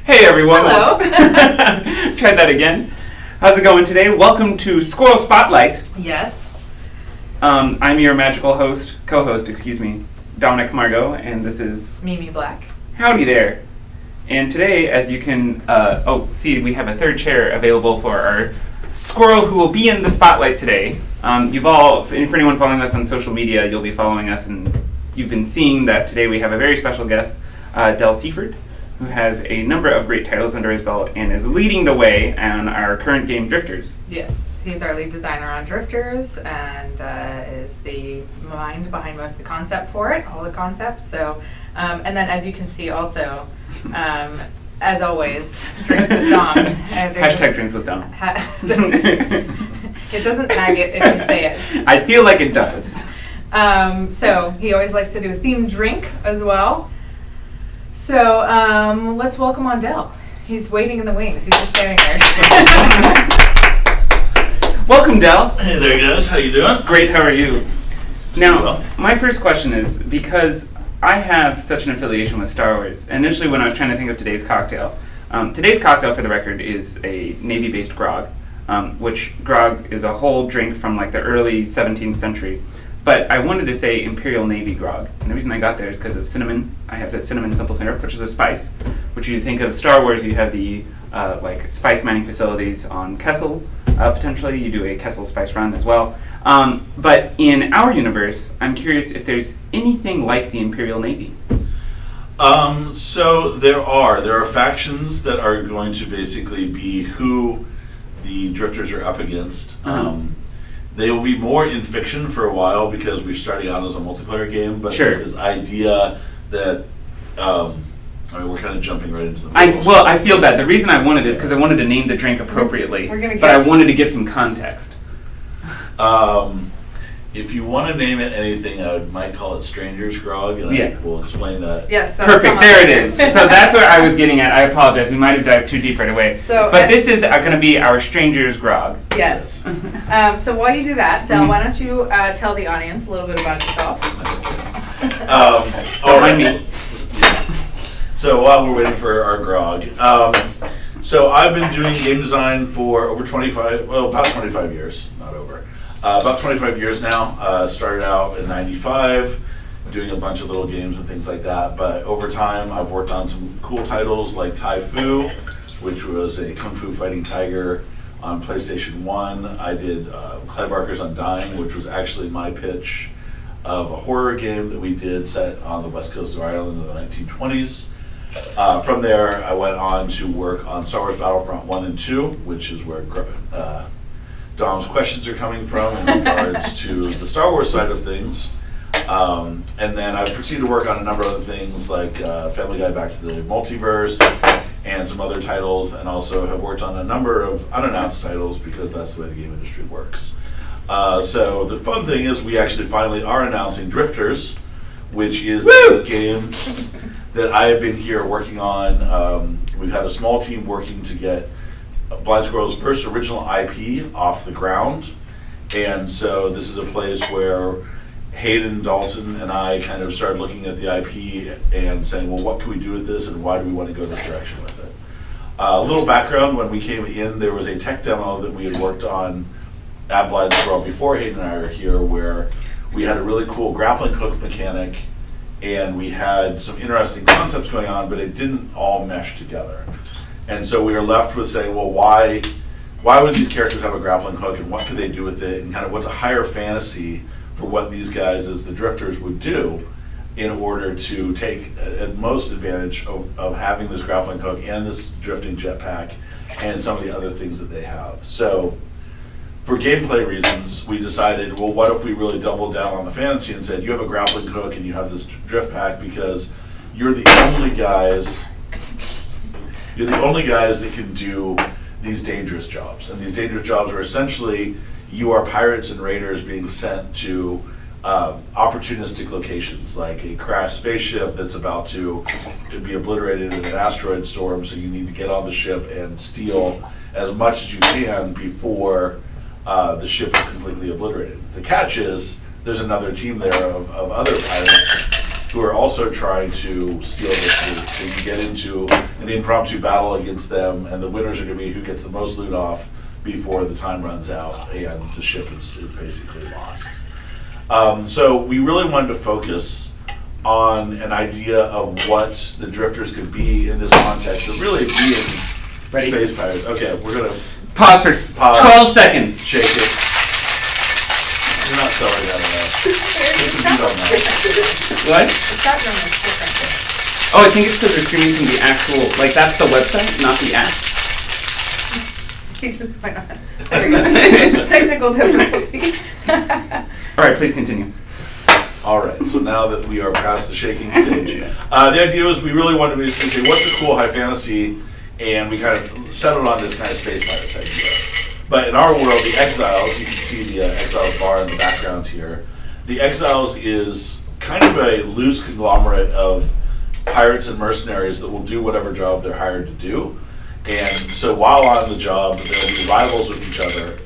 Hey everyone. Hello. Try that again. How's it going today? Welcome to Squirrel Spotlight. Yes. I'm your magical co-host, Dominic Margot, and this is Mimi Black. Howdy there. And today, as you can see, we have a third chair available for our squirrel who will be in the spotlight today. For anyone following us on social media, you'll be following us, and you've been seeing that today we have a very special guest, Dell Siefert, who has a number of great titles under his belt and is leading the way on our current game, Drifters. Yes, he's our lead designer on Drifters and is the mind behind most of the concept for it, all the concepts. So, and then as you can see also, as always, Drinks with Dom. Hashtag Drinks with Dom. It doesn't tag it if you say it. I feel like it does. So he always likes to do a themed drink as well. So let's welcome on Dell. He's waiting in the wings. He's just standing there. Welcome, Dell. Hey there, guys. How you doing? Great. How are you? Now, well. my first question is, because I have such an affiliation with Star Wars, initially when I was trying to think of today's cocktail, for the record, is a Navy-based grog, which grog is a whole drink from like the early 17th century. But I wanted to say Imperial Navy grog, and the reason I got there is because of cinnamon. I have the cinnamon simple syrup, which is a spice. Which you think of Star Wars, you have the spice mining facilities on Kessel. Potentially, you do a Kessel spice run as well. But in our universe, I'm curious if there's anything like the Imperial Navy. So there are factions that are going to basically be who the Drifters are up against. They will be more in fiction for a while because we're starting out as a multiplayer game, but Sure. There's this idea that, we're kind of jumping right into the I feel bad. The reason I wanted is because I wanted to name the drink appropriately, but I wanted to give some context. If you want to name it anything, I might call it Stranger's Grog, and I will explain that. Yes. Perfect. There it is. So that's what I was getting at. I apologize. We might have dived too deep right away. But this is going to be our Stranger's Grog. Yes. So while you do that, Del, why don't you tell the audience a little bit about yourself? Don't mind me. So while we're waiting for our grog, so I've been doing game design for about 25 years, not over. About 25 years now. Started out in '95, doing a bunch of little games and things like that. But over time, I've worked on some cool titles like Tai Fu, which was a kung fu fighting tiger on PlayStation 1. I did Clive Barker's Undying, which was actually my pitch of a horror game that we did set on the west coast of Ireland in the 1920s. From there, I went on to work on Star Wars Battlefront 1 and 2, which is where Dom's questions are coming from in regards to the Star Wars side of things. And then I proceeded to work on a number of other things like Family Guy Back to the Multiverse and some other titles, and also have worked on a number of unannounced titles because that's the way the game industry works. So the fun thing is we actually finally are announcing Drifters, which is the game that I have been here working on. We've had a small team working to get Blind Squirrel's first original IP off the ground, and so this is a place where Hayden, Dalton, and I kind of started looking at the IP and saying, well, what can we do with this, and why do we want to go this direction with it? A little background: when we came in, there was a tech demo that we had worked on at Blind Squirrel before Hayden and I were here, where we had a really cool grappling hook mechanic, and we had some interesting concepts going on, but it didn't all mesh together. And so we were left with saying, well, why would these characters have a grappling hook, and what could they do with it, and kind of what's a higher fantasy for what these guys as the Drifters would do in order to take at most advantage of having this grappling hook and this drifting jetpack and some of the other things that they have. So for gameplay reasons, we decided, well, what if we really doubled down on the fantasy and said, you have a grappling hook and you have this drift pack because you're the only guys that can do these dangerous jobs. And these dangerous jobs are essentially, you are pirates and raiders being sent to opportunistic locations, like a crashed spaceship that's about to be obliterated in an asteroid storm, so you need to get on the ship and steal as much as you can before the ship is completely obliterated. The catch is, there's another team there of other pirates who are also trying to steal this loot. So you get into an impromptu battle against them, and the winners are going to be who gets the most loot off before the time runs out and the ship is basically lost. So we really wanted to focus on an idea of what the drifters could be in this context of really being space pirates. Okay, we're going to pause for 12 seconds. Shake it. You're not selling that enough. What? It's not known as different. Oh, I think it's because we're streaming from the actual, like that's the website, not the app. He just went on. There we go. Technical difficulty. All right, please continue. All right, so now that we are past the shaking stage, the idea was we really wanted to basically say, what's a cool high fantasy? And we kind of settled on this kind of space pirate idea. But in our world, the Exiles, you can see the Exiles bar in the background here. The Exiles is kind of a loose conglomerate of pirates and mercenaries that will do whatever job they're hired to do. And so while on the job, they'll be rivals with each other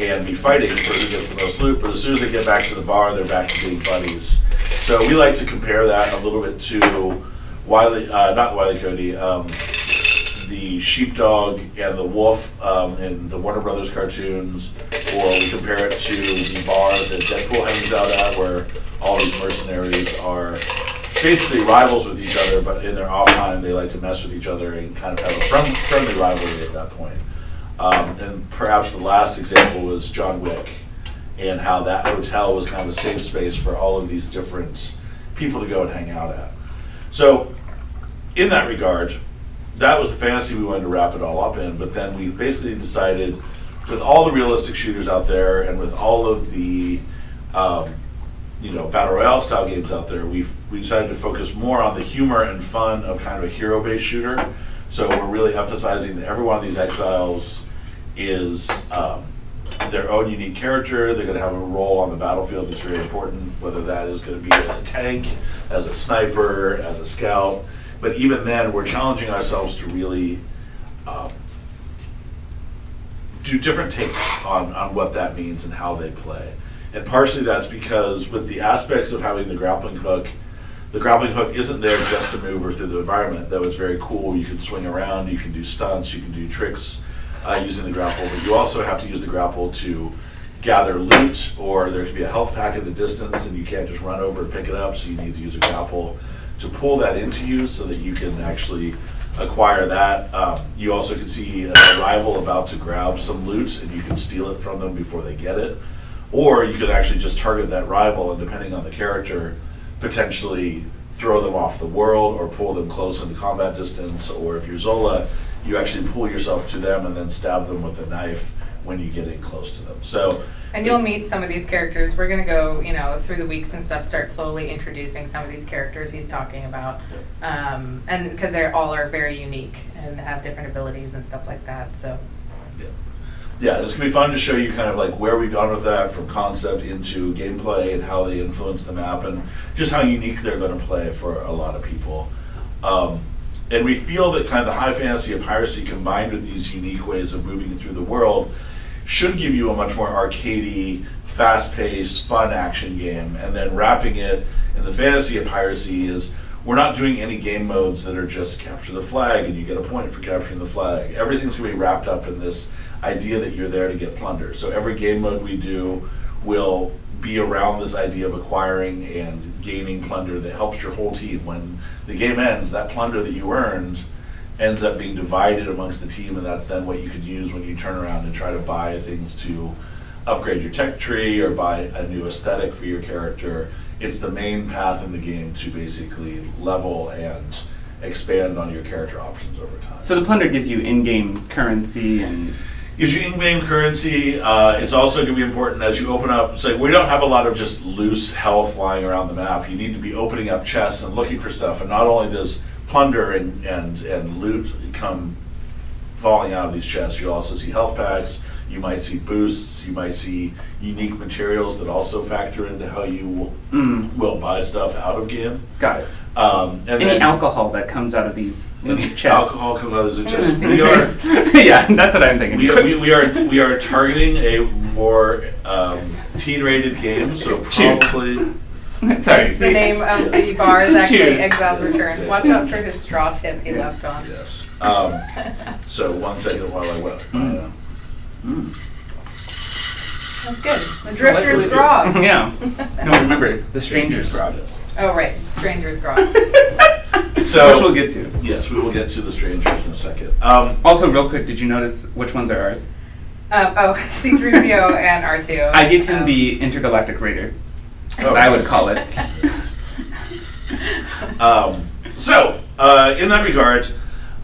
and be fighting for who gets the most loot, but as soon as they get back to the bar, they're back to being buddies. So we like to compare that a little bit to not Wile E. Coyote, the sheepdog and the wolf in the Warner Brothers cartoons, or we compare it to the bar that Deadpool hangs out at, where all these mercenaries are basically rivals with each other, but in their off time they like to mess with each other and kind of have a friendly rivalry at that point. And perhaps the last example was John Wick, and how that hotel was kind of a safe space for all of these different people to go and hang out at. So in that regard, that was the fantasy we wanted to wrap it all up in, but then we basically decided, with all the realistic shooters out there and with all of the Battle Royale style games out there, we decided to focus more on the humor and fun of kind of a hero-based shooter. So we're really emphasizing that every one of these Exiles is their own unique character. They're going to have a role on the battlefield that's very important, whether that is going to be as a tank, as a sniper, as a scout. But even then, we're challenging ourselves to really do different takes on what that means and how they play. And partially that's because with the aspects of having the grappling hook isn't there just to move her through the environment. That was very cool. You can swing around, you can do stunts, you can do tricks using the grapple, but you also have to use the grapple to gather loot, or there could be a health pack in the distance and you can't just run over and pick it up, so you need to use a grapple to pull that into you so that you can actually acquire that. You also can see a rival about to grab some loot and you can steal it from them before they get it. Or you could actually just target that rival and, depending on the character, potentially throw them off the world or pull them close into combat distance. Or if you're Zola, you actually pull yourself to them and then stab them with a knife when you get in close to them. So, and you'll meet some of these characters. We're going to go, through the weeks and stuff, start slowly introducing some of these characters he's talking about. And because they all are very unique and have different abilities and stuff like that. So. Yeah, it's going to be fun to show you kind of like where we've gone with that from concept into gameplay and how they influence the map and just how unique they're going to play for a lot of people. And we feel that kind of the high fantasy of piracy combined with these unique ways of moving through the world should give you a much more arcadey, fast-paced, fun action game. And then wrapping it in the fantasy of piracy is we're not doing any game modes that are just capture the flag and you get a point for capturing the flag. Everything's going to be wrapped up in this idea that you're there to get plunder. So every game mode we do will be around this idea of acquiring and gaining plunder that helps your whole team. When the game ends, that plunder that you earned ends up being divided amongst the team, and that's then what you could use when you turn around and try to buy things to upgrade your tech tree or buy a new aesthetic for your character. It's the main path in the game to basically level and expand on your character options over time. So the plunder gives you in-game currency and... Gives you in-game currency. It's also going to be important as you open up. So we don't have a lot of just loose health lying around the map. You need to be opening up chests and looking for stuff. And not only does plunder and loot come falling out of these chests, you also see health packs. You might see boosts. You might see unique materials that also factor into how you will buy stuff out of game. Got it. And any then alcohol that comes out of these chests. Alcohol comes out of these chests. Yeah, that's what I'm thinking. We are targeting a more teen-rated game, so probably Sorry. It's the name of the bar is actually Cheers. Exile's Return. Watch out for his straw tip he left on. Yes. So 1 second while I went. That's good. The Drifter's Grog. Yeah. No, remember, the Stranger's Grog. Oh, right. Stranger's Grog. So, Which we'll get to. Yes, we will get to the strangers in a second. Also, real quick, did you notice which ones are ours? C-3PO and R2. I give him the Intergalactic Raider, as I would call it. In that regard,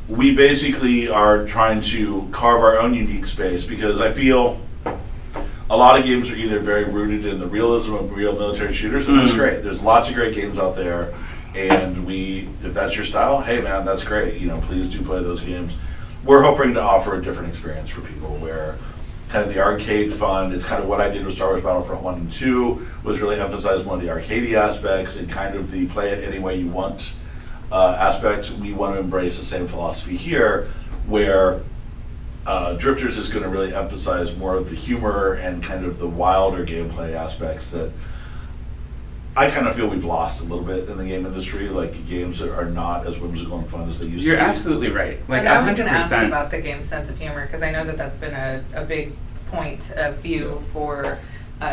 we basically are trying to carve our own unique space because I feel a lot of games are either very rooted in the realism of real military shooters, and that's great. There's lots of great games out there, and if that's your style, hey man, that's great. Please do play those games. We're hoping to offer a different experience for people where kind of the arcade fun, it's kind of what I did with Star Wars Battlefront 1 and 2, was really emphasize more of the arcadey aspects and kind of the play it any way you want aspect. We want to embrace the same philosophy here, where Drifters is going to really emphasize more of the humor and kind of the wilder gameplay aspects that I kind of feel we've lost a little bit in the game industry, like games that are not as whimsical and fun as they used to be. You're absolutely right. Like, and I was going to 100%. ask about the game's sense of humor, because I know that's been a big point of view for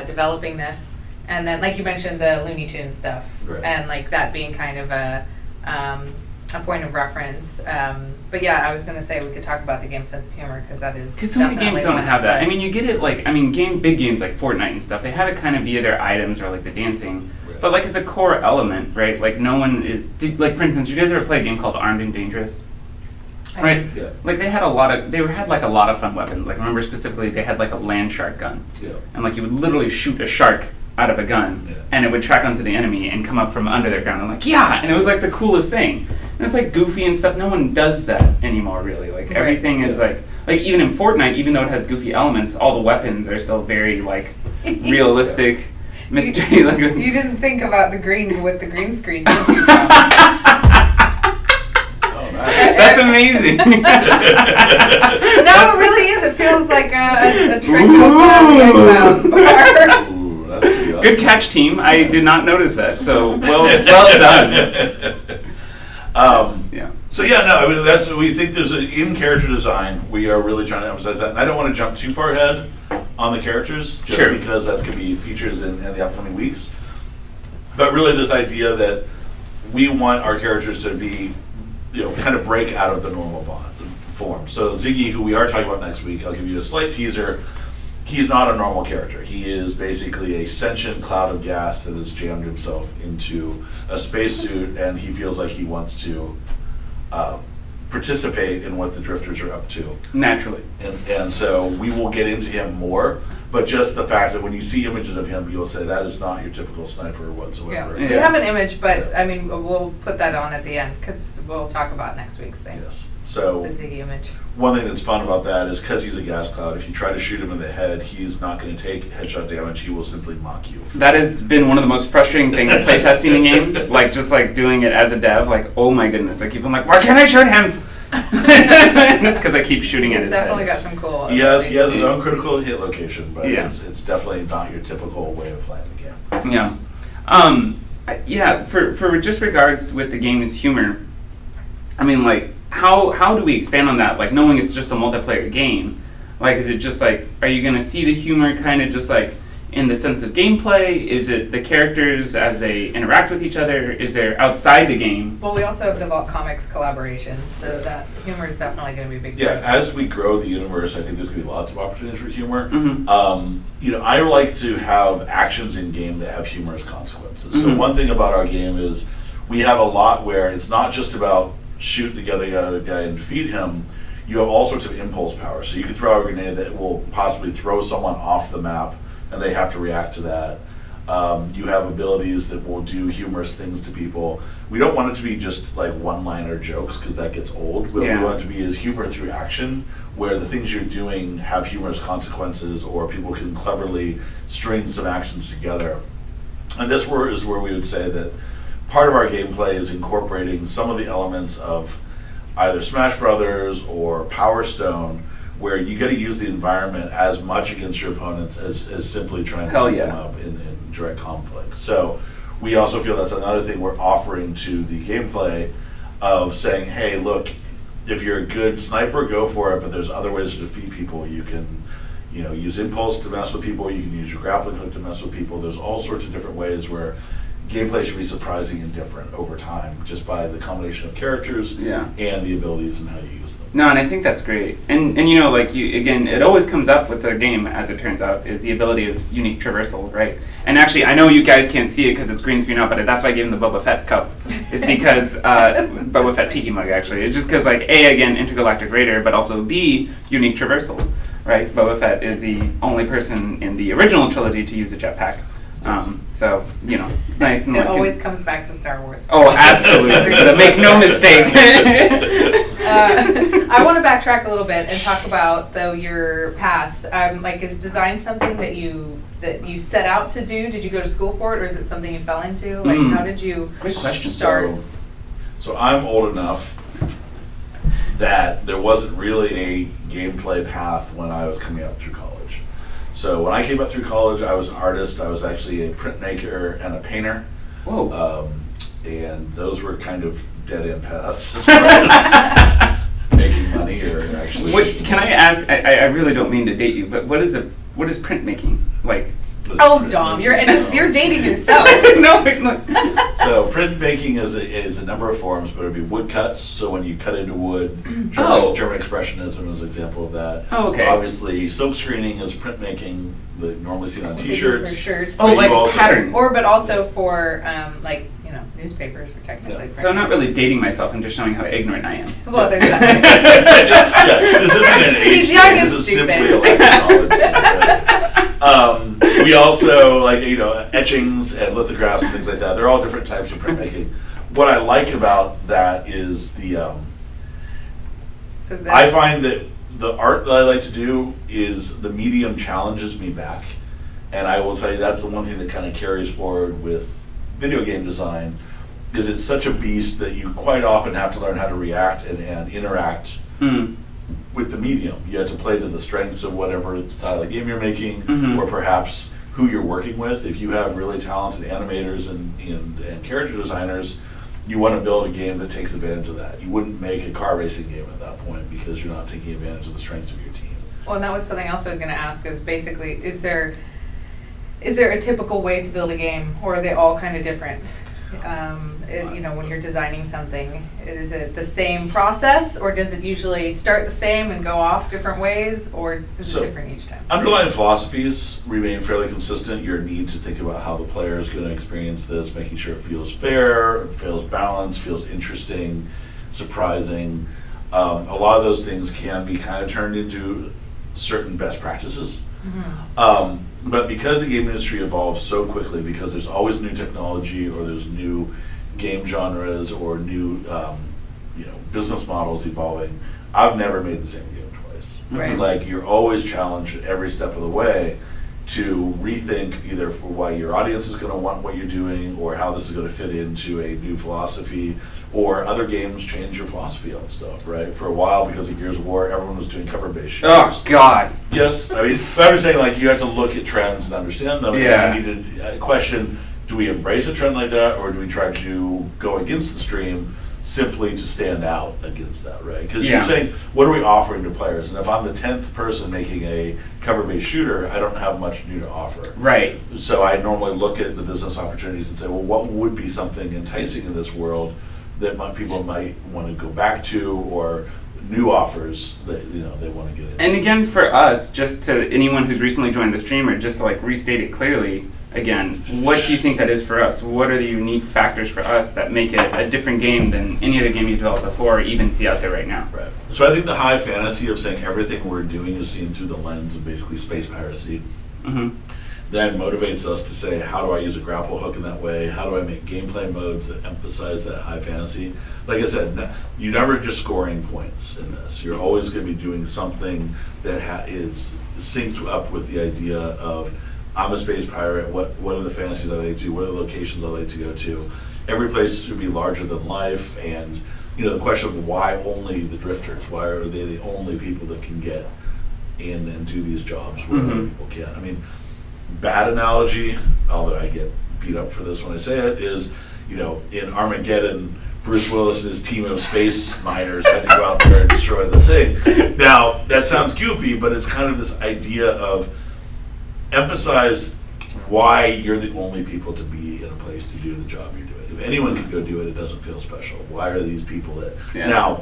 developing this. And then, like you mentioned, the Looney Tunes stuff, Right. and like that being kind of a point of reference. But yeah, I was going to say we could talk about the game's sense of humor, because that is Because so many games don't have that. I mean, you get it big games like Fortnite and stuff, they have it kind of via their items or like the dancing. Right. But like as a core element, right? Like no one is, like for instance, you guys ever play a game called Armed and Dangerous? Right? Yeah. Like they had a lot of fun weapons. Like remember specifically they had like a land shark gun. Yeah. And like you would literally shoot a shark out of a gun, Yeah. and it would track onto the enemy and come up from under their ground. I'm like, yeah! And it was like the coolest thing. And it's like goofy and stuff. No one does that anymore, really. Like Right. everything is like even in Fortnite, even though it has goofy elements, all the weapons are still very like realistic mystery. Like You didn't think about the green with the green screen, did you? Oh, nice. That's amazing. No, it really is. It feels like a trick of the Exiles bar. Ooh, that's pretty awesome. Good catch, team. I did not notice that. So well done. Yeah. So yeah, no, I mean we think there's in character design. We are really trying to emphasize that, and I don't want to jump too far ahead on the characters, just Sure. because that's going to be features in the upcoming weeks. But really, this idea that we want our characters to be, kind of break out of the normal bond form. So Ziggy, who we are talking about next week, I'll give you a slight teaser. He's not a normal character. He is basically a sentient cloud of gas that has jammed himself into a spacesuit, and he feels like he wants to participate in what the Drifters are up to. Naturally. And so we will get into him more, but just the fact that when you see images of him, you'll say that is not your typical sniper whatsoever. Yeah. We have an image, but I mean, we'll put that on at the end, because we'll talk about next week's thing. Yes. So The Ziggy image. one thing that's fun about that is because he's a gas cloud, if you try to shoot him in the head, he's not going to take headshot damage. He will simply mock you. That has been one of the most frustrating things playtesting the game. Like just like doing it as a dev. Like oh my goodness, I keep I'm like, why can't I shoot him? And it's because I keep shooting at He's his definitely head. got some cool. He has his own critical hit location, but Yeah. it's definitely not your typical way of playing the game. Yeah. For just regards with the game's humor, I mean like how do we expand on that? Like knowing it's just a multiplayer game, like is it just like are you gonna see the humor kind of just like in the sense of gameplay? Is it the characters as they interact with each other? Is there outside the game? Well, we also have the Vault Comics collaboration, so that humor is definitely going to be a big Yeah, part. as we grow the universe, I think there's going to be lots of opportunities for humor. Mhm. I like to have actions in game that have humorous consequences. So Mhm. one thing about our game is we have a lot where it's not just about shoot the other guy and defeat him. You have all sorts of impulse power. So you can throw a grenade that will possibly throw someone off the map, and they have to react to that. You have abilities that will do humorous things to people. We don't want it to be just like one-liner jokes because that gets old. We Yeah. want it to be as humor through action, where the things you're doing have humorous consequences, or people can cleverly string some actions together. And this is where we would say that part of our gameplay is incorporating some of the elements of either Smash Brothers or Power Stone, where you got to use the environment as much against your opponents as simply trying to Hell beat yeah. them up in direct conflict. So we also feel that's another thing we're offering to the gameplay of saying, hey, look, if you're a good sniper, go for it, but there's other ways to defeat people. You can, use impulse to mess with people, you can use your grappling hook to mess with people. There's all sorts of different ways where gameplay should be surprising and different over time, just by the combination of characters and the abilities and how you use them. No, and I think that's great. And again, it always comes up with the game, as it turns out, is the ability of unique traversal, right? And actually, I know you guys can't see it because it's green screen out, but that's why I gave him the Boba Fett cup. Is because Boba Fett tiki mug, actually. It's just because, A, again, intergalactic raider, but also B, unique traversal, right? Boba Fett is the only person in the original trilogy to use a jetpack. So, it's nice. And it always comes back to Star Wars. Oh, absolutely. Make no mistake. I want to backtrack a little bit and talk about, though, your past. Is design something that you set out to do? Did you go to school for it, or is it something you fell into? How did you start? So I'm old enough that there wasn't really a gameplay path when I was coming up through college. So when I came up through college, I was an artist. I was actually a printmaker and a painter. Whoa. And those were kind of dead-end paths as far as making money or actually... Can I ask, I really don't mean to date you, but what is printmaking like? Oh, Dom, you're dating yourself. No. So printmaking is a number of forms, but it would be woodcuts. So when you cut into wood, German Expressionism is an example of that. Oh, okay. Obviously, silk screening is printmaking that normally seen on T-shirts. For shirts. Oh, like pattern. But also for newspapers are technically. So I'm not really dating myself. I'm just showing how ignorant I am. Well, there's that. Yeah, this isn't an age He's young thing. and This is stupid. simply a knowledge. We also etchings and lithographs and things like that. They're all different types of printmaking. What I like about that is I find that the art that I like to do is the medium challenges me back, and I will tell you that's the one thing that kind of carries forward with video game design. Is it's such a beast that you quite often have to learn how to react and interact with the medium. You have to play to the strengths of whatever style of game you're making, or perhaps who you're working with. If you have really talented animators and character designers, you want to build a game that takes advantage of that. You wouldn't make a car racing game at that point because you're not taking advantage of the strengths of your team. Well, and that was something else I was going to ask, is basically, is there a typical way to build a game, or are they all kind of different? When you're designing something, is it the same process, or does it usually start the same and go off different ways, or is it different each time? Underlying philosophies remain fairly consistent. Your need to think about how the player is going to experience this, making sure it feels fair, it feels balanced, feels interesting, surprising. A lot of those things can be kind of turned into certain best practices. But because the game industry evolves so quickly, because there's always new technology, or there's new game genres, or new business models evolving, I've never made the same game twice. Right. Like, you're always challenged at every step of the way to rethink either for why your audience is going to want what you're doing, or how this is going to fit into a new philosophy, or other games change your philosophy on stuff, right? For a while, because of Gears of War, everyone was doing cover-based shooters. Oh, God. Yes, I mean, but I'm just saying, you have to look at trends and understand them. Yeah. And you need to question, do we embrace a trend like that, or do we try to go against the stream simply to stand out against that, right? Because you're saying, what are we offering to players? And if I'm the 10th person making a cover-based shooter, I don't have much new to offer. Right. So I normally look at the business opportunities and say, well, what would be something enticing in this world that people might want to go back to, or new offers that they want to get into. And again, for us, just to anyone who's recently joined the stream, or just to restate it clearly, again, what do you think that is for us? What are the unique factors for us that make it a different game than any other game you've developed before, or even see out there right now? Right. So I think the high fantasy of saying everything we're doing is seen through the lens of basically space piracy. That motivates us to say, how do I use a grapple hook in that way? How do I make gameplay modes that emphasize that high fantasy? Like I said, you're never just scoring points in this. You're always going to be doing something that is synced up with the idea of, I'm a space pirate, what are the fantasies I like to do, what are the locations I like to go to? Every place should be larger than life, and the question of why only the drifters? Why are they the only people that can get in and do these jobs where other people can't? I mean, bad analogy, although I get beat up for this when I say it, is, in Armageddon, Bruce Willis and his team of space miners had to go out there and destroy the thing. Now, that sounds goofy, but it's kind of this idea of emphasize why you're the only people to be in a place to do the job you're doing. If anyone can go do it, it doesn't feel special. Why are these people that... Yeah. Now,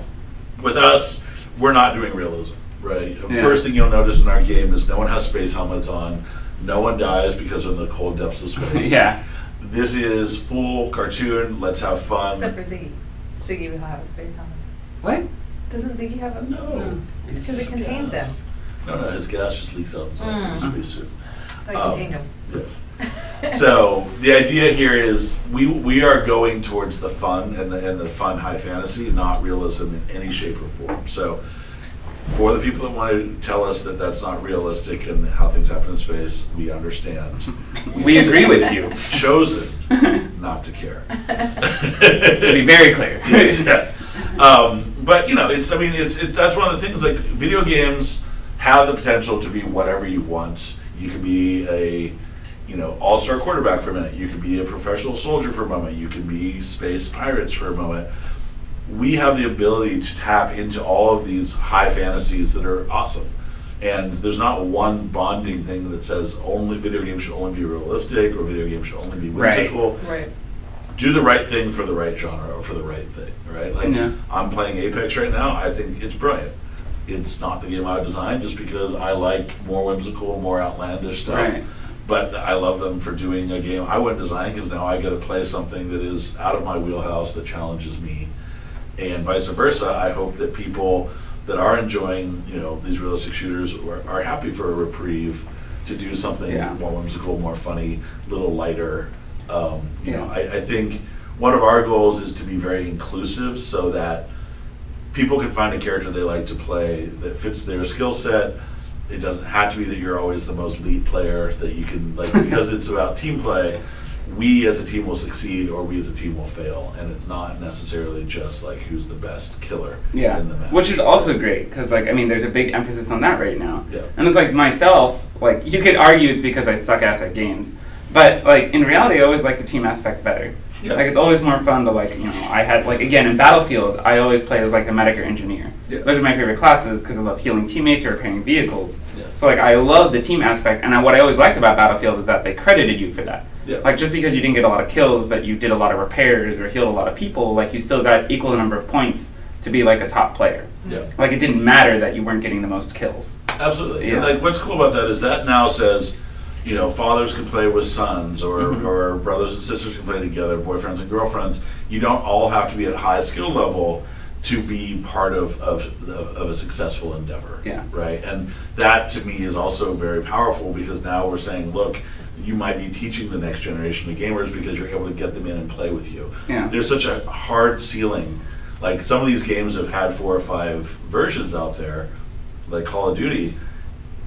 with us, we're not doing realism, right? The Yeah. first thing you'll notice in our game is no one has space helmets on, no one dies because of the cold depths of space. Yeah. This is full cartoon, let's have fun. Except for Ziggy. Ziggy will have a space helmet. What? Doesn't Ziggy have a... No. Because it contains gas. him. No, his gas just leaks out in the spacesuit. That contained him. Yes. So the idea here is we are going towards the fun and the fun high fantasy, not realism in any shape or form. So for the people that want to tell us that that's not realistic and how things happen in space, we understand. We agree with you. Chosen not to care. To be very clear. Yes, yeah. But it's that's one of the things. Like, video games have the potential to be whatever you want. You could be a all-star quarterback for a minute. You could be a professional soldier for a moment. You could be space pirates for a moment. We have the ability to tap into all of these high fantasies that are awesome. And there's not one bonding thing that says only video games should only be realistic or video games should only be whimsical. Right. Do the right thing for the right genre or for the right thing, right? Like, Yeah. I'm playing Apex right now. I think it's brilliant. It's not the game I would design just because I like more whimsical, more outlandish stuff. Right. But I love them for doing a game I wouldn't design because now I get to play something that is out of my wheelhouse that challenges me. And vice versa, I hope that people that are enjoying, these realistic shooters are happy for a reprieve to do something more whimsical, more funny, a little lighter. I think one of our goals is to be very inclusive so that people can find a character they like to play that fits their skill set. It doesn't have to be that you're always the most lead player, that you can, because it's about team play, we as a team will succeed or we as a team will fail. And it's not necessarily just who's the best killer in the match. Which is also great, because there's a big emphasis on that right now. Yeah. And it's myself, you could argue it's because I suck ass at games. But in reality, I always like the team aspect better. Yeah. It's always more fun to I had again in Battlefield, I always play as the medic or engineer. Yeah. Those are my favorite classes because I love healing teammates or repairing vehicles. Yeah. So I love the team aspect, and what I always liked about Battlefield is that they credited you for that. Yeah. Just because you didn't get a lot of kills, but you did a lot of repairs or healed a lot of people, you still got equal the number of points to be a top player. Yeah. It didn't matter that you weren't getting the most kills. Absolutely. Yeah. And what's cool about that is that now says, fathers can play with sons, or brothers and sisters can play together, boyfriends and girlfriends. You don't all have to be at high skill level to be part of a successful endeavor. Yeah. Right? And that to me is also very powerful because now we're saying, look, you might be teaching the next generation of gamers because you're able to get them in and play with you. Yeah. There's such a hard ceiling. Some of these games have had 4 or 5 versions out there, like Call of Duty.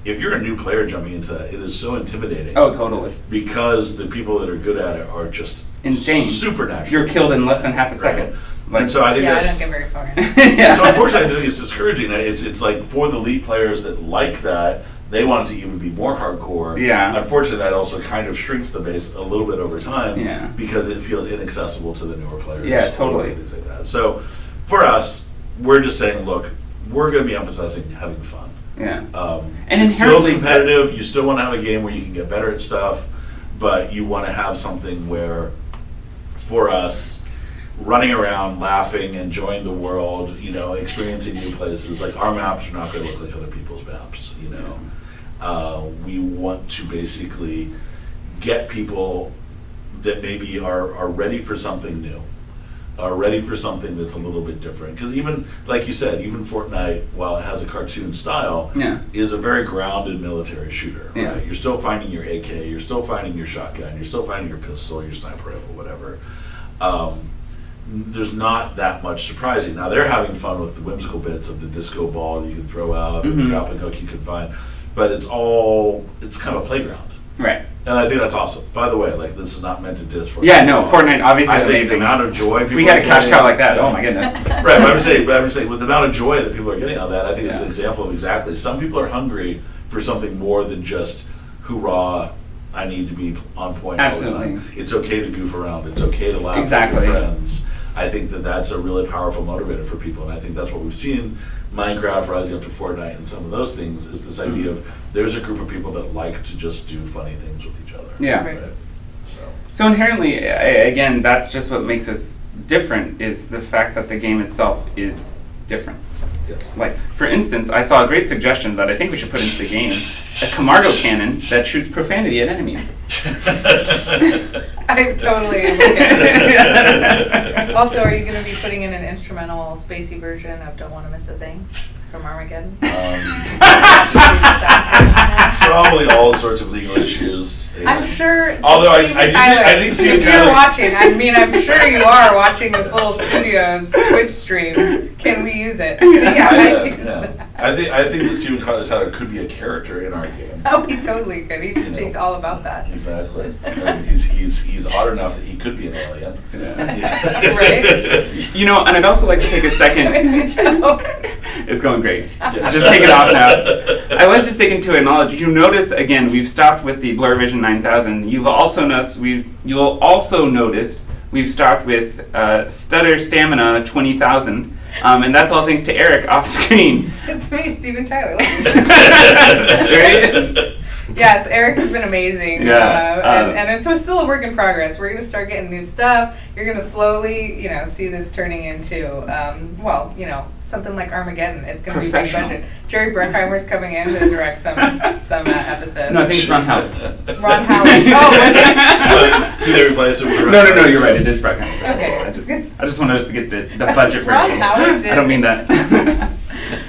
If you're a new player jumping into that, it is so intimidating. Oh, totally. Because the people that are good at it are just insane, supernatural. You're killed in less than half a second. And so I think I don't get very far. So unfortunately, I think it's discouraging. It's for the elite players that like that, they want it to even be more hardcore. Yeah. Unfortunately, that also kind of shrinks the base a little bit over time. Yeah. Because it feels inaccessible to the newer players. Yeah, totally. Things like that. So for us, we're just saying, look, we're going to be emphasizing having fun. Yeah. And it's still competitive. You still want to have a game where you can get better at stuff, but you want to have something where, for us, running around, laughing, enjoying the world, experiencing new places. Our maps are not going to look like other people's maps. We want to basically get people that maybe are ready for something new. Are ready for something that's a little bit different. Because even, like you said, even Fortnite, while it has a cartoon style, is a very grounded military shooter. Yeah. Right? You're still finding your AK, you're still finding your shotgun, you're still finding your pistol, your sniper rifle, whatever. There's not that much surprising. Now, they're having fun with the whimsical bits of the disco ball that you can throw out, and the grappling hook you can find. But it's kind of a playground. Right. And I think that's awesome. By the way, this is not meant to diss Fortnite. Yeah, no, Fortnite obviously is I think amazing. the amount of joy if we had a cash cow like that, oh my goodness. Right, but I'm just saying, with the amount of joy that people are getting on that, I think it's an example of exactly. Some people are hungry for something more than just hoorah, I need to be on point Absolutely. all the time. It's okay to goof around. It's okay to laugh Exactly. with your friends. I think that that's a really powerful motivator for people, and I think that's what we've seen Minecraft rising up to Fortnite and some of those things is this idea of there's a group of people that like to just do funny things with each other. Yeah. Right? So inherently, again, that's just what makes us different, is the fact that the game itself is different. Yes. Like, for instance, I saw a great suggestion that I think we should put into the game, a Camargo cannon that shoots profanity at enemies. I totally am okay. Also, are you going to be putting in an instrumental spacey version of Don't Want to Miss a Thing from Armageddon? Probably all sorts of legal issues. I'm sure. Although I Steven think Tyler, Steven if Tyler- you're watching, I mean, I'm sure you are watching this little studio's Twitch stream. Can we use it? Yeah, I use that. I think that Steven Tyler could be a character in our game. Oh, he totally could. He You know. talked all about that. Exactly. I mean, he's odd enough that he could be an alien. Right? You know, and I'd also like to take a second. It's going great. Just take it off now. I'd like to take into acknowledge. You notice again, we've stopped with the Blur Vision 9000. You'll also notice we've stopped with Stutter Stamina 20,000. And that's all thanks to Eric off screen. It's me, Steven Tyler. There he is. Yes, Eric has been amazing. Yeah, And it's still a work in progress. We're going to start getting new stuff. You're going to slowly, see this turning into, something like Armageddon. It's going to be big Professional. budget. Jerry Bruckheimer's coming in to direct some episodes. No, I think it's Ron Howard. Ron Howard. Oh, was it? Do they replace it with No, you're right. It is Bruckheimer. Okay. I just wanted us to get the budget Ron version. Howard did. I don't mean that.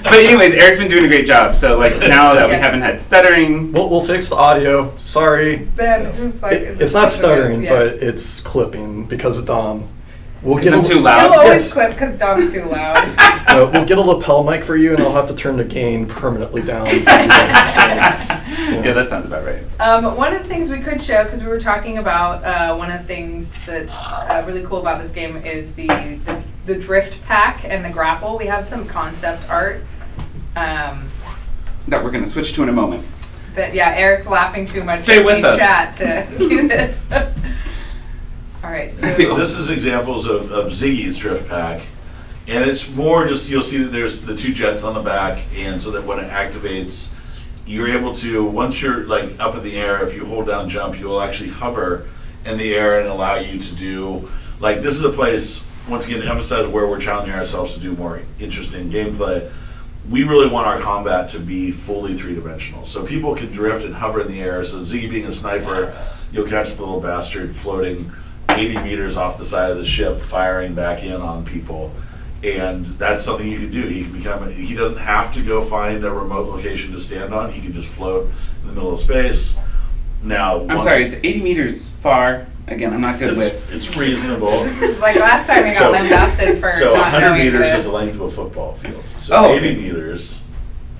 But anyways, Eric's been doing a great job. So now that we Yes. haven't had stuttering, We'll fix the audio. Sorry. Ben, who fuck is It's this not person? stuttering, Yes. but it's clipping because of Dom. We'll because I'm too It'll loud. always Yes. clip because Dom's too loud. We'll get a lapel mic for you, and I'll have to turn the gain permanently down. For you guys, Yeah, that sounds about right. One of the things we could show, because we were talking about one of the things that's really cool about this game is the drift pack and the grapple. We have some concept art. That we're going to switch to in a moment. Eric's laughing too much Stay in with the us. chat to do this. All right, so So this is examples of Ziggy's drift pack. And it's more just, you'll see that there's the two jets on the back, and so that when it activates, you're able to, once you're up in the air, if you hold down jump, you'll actually hover in the air and allow you to do, this is a place, once again, to emphasize where we're challenging ourselves to do more interesting gameplay. We really want our combat to be fully three-dimensional. So people can drift and hover in the air. So Ziggy being a sniper, you'll catch the little bastard floating 80 meters off the side of the ship, firing back in on people. And that's something you can do. He doesn't have to go find a remote location to stand on. He can just float in the middle of space. Now, I'm sorry, it's 80 meters far. Again, I'm not good with. It's reasonable. this is like last time we got lambasted for So not 100 knowing meters this. is the length of a football field. So Oh. 80 meters.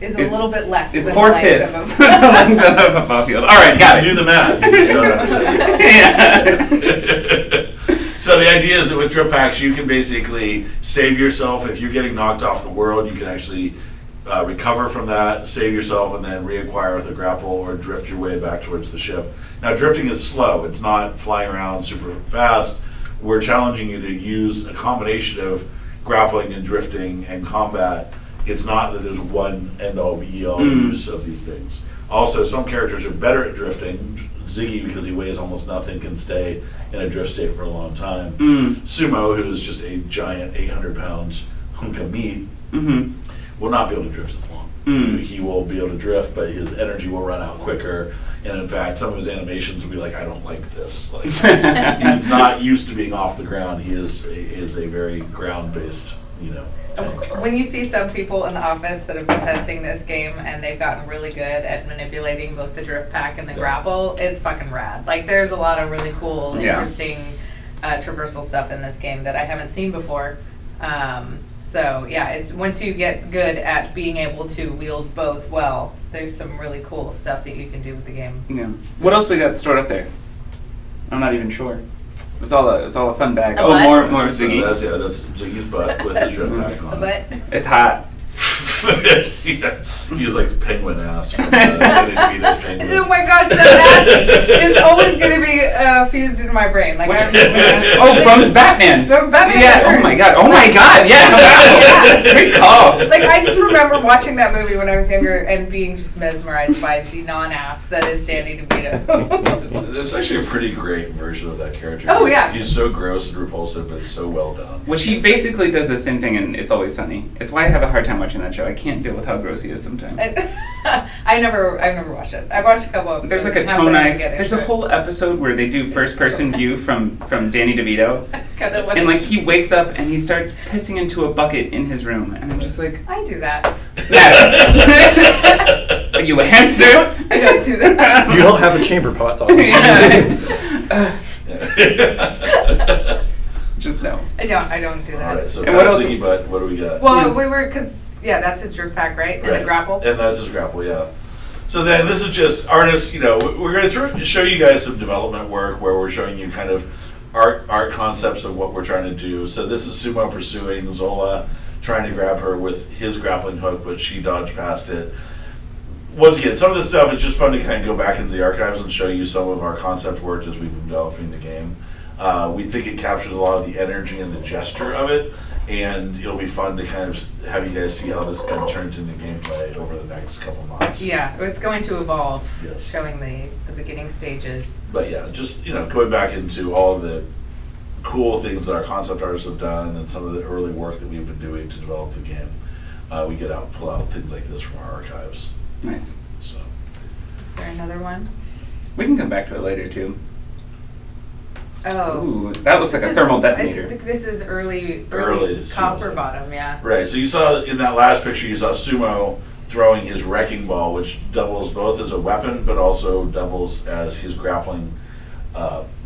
Is a little bit less It's than 4/5 the length the of a length of a football field. All right, got Do it. the math. You just don't understand. So the idea is that with drip packs, you can basically save yourself. If you're getting knocked off the world, you can actually recover from that, save yourself, and then reacquire with a grapple or drift your way back towards the ship. Now, drifting is slow. It's not flying around super fast. We're challenging you to use a combination of grappling and drifting and combat. It's not that there's one end-all be-all use of these things. Also, some characters are better at drifting. Ziggy, because he weighs almost nothing, can stay in a drift state for a long time. Sumo, who is just a giant 800-pound hunk of meat, will not be able to drift as long. He will be able to drift, but his energy will run out quicker. And in fact, some of his animations will be like, I don't like this. He's not used to being off the ground. He is a very ground-based, tank. When you see some people in the office that have been testing this game and they've gotten really good at manipulating both the drift pack and the grapple, it's fucking rad. There's a lot of really cool, interesting traversal stuff in this game that I haven't seen before. It's once you get good at being able to wield both well, there's some really cool stuff that you can do with the game. Yeah. What else we got stored up there? I'm not even sure. It was all a fun bag. A Oh, butt? more So Ziggy. that's Ziggy's butt with his drift pack on. But It's hot. He was like the penguin ass. From, penguin. Oh my gosh, that ass is always going to be fused into my brain. Like from Batman. From Batman Yeah. Returns. Oh my god. Oh my god. Yeah. Good call. Like I just remember watching that movie when I was younger and being just mesmerized by the non-ass that is Danny DeVito. It's actually a pretty great version of that character. Oh, yeah. He's so gross and repulsive, but it's so well done. Which he basically does the same thing in It's Always Sunny. It's why I have a hard time watching that show. I can't deal with how gross he is sometimes. I've never watched it. I've watched a couple episodes. There's like a tone There's a whole episode where they do first person view from Danny DeVito. And like he wakes up and he starts pissing into a bucket in his room. And I'm just like, I do that. Are you a hamster? I don't do that. You don't have a chamber pot, dog. Just no. I don't do that. Alright, so And what else? Ziggy Butt, what do we got? Well, we were, because, that's his drip pack, right? And the grapple. And that's his grapple, yeah. So then this is just artists, we're going to show you guys some development work where we're showing you kind of art concepts of what we're trying to do. So this is Sumo pursuing Zola, trying to grab her with his grappling hook, but she dodged past it. Once again, some of this stuff is just fun to kind of go back into the archives and show you some of our concept work as we've been developing the game. We think it captures a lot of the energy and the gesture of it, and it'll be fun to kind of have you guys see how this kind of turns into gameplay over the next couple months. Yeah, it's going to evolve, Yes. showing the beginning stages. But yeah, just going back into all of the cool things that our concept artists have done and some of the early work that we've been doing to develop the game. We get out and pull out things like this from our archives. Nice. So Is there another one? We can come back to it later too. Oh. Ooh, that looks like a thermal detonator. I think this is early Sumo. copper bottom, yeah. right, so you saw in that last picture, you saw Sumo throwing his wrecking ball, which doubles both as a weapon, but also doubles as his grappling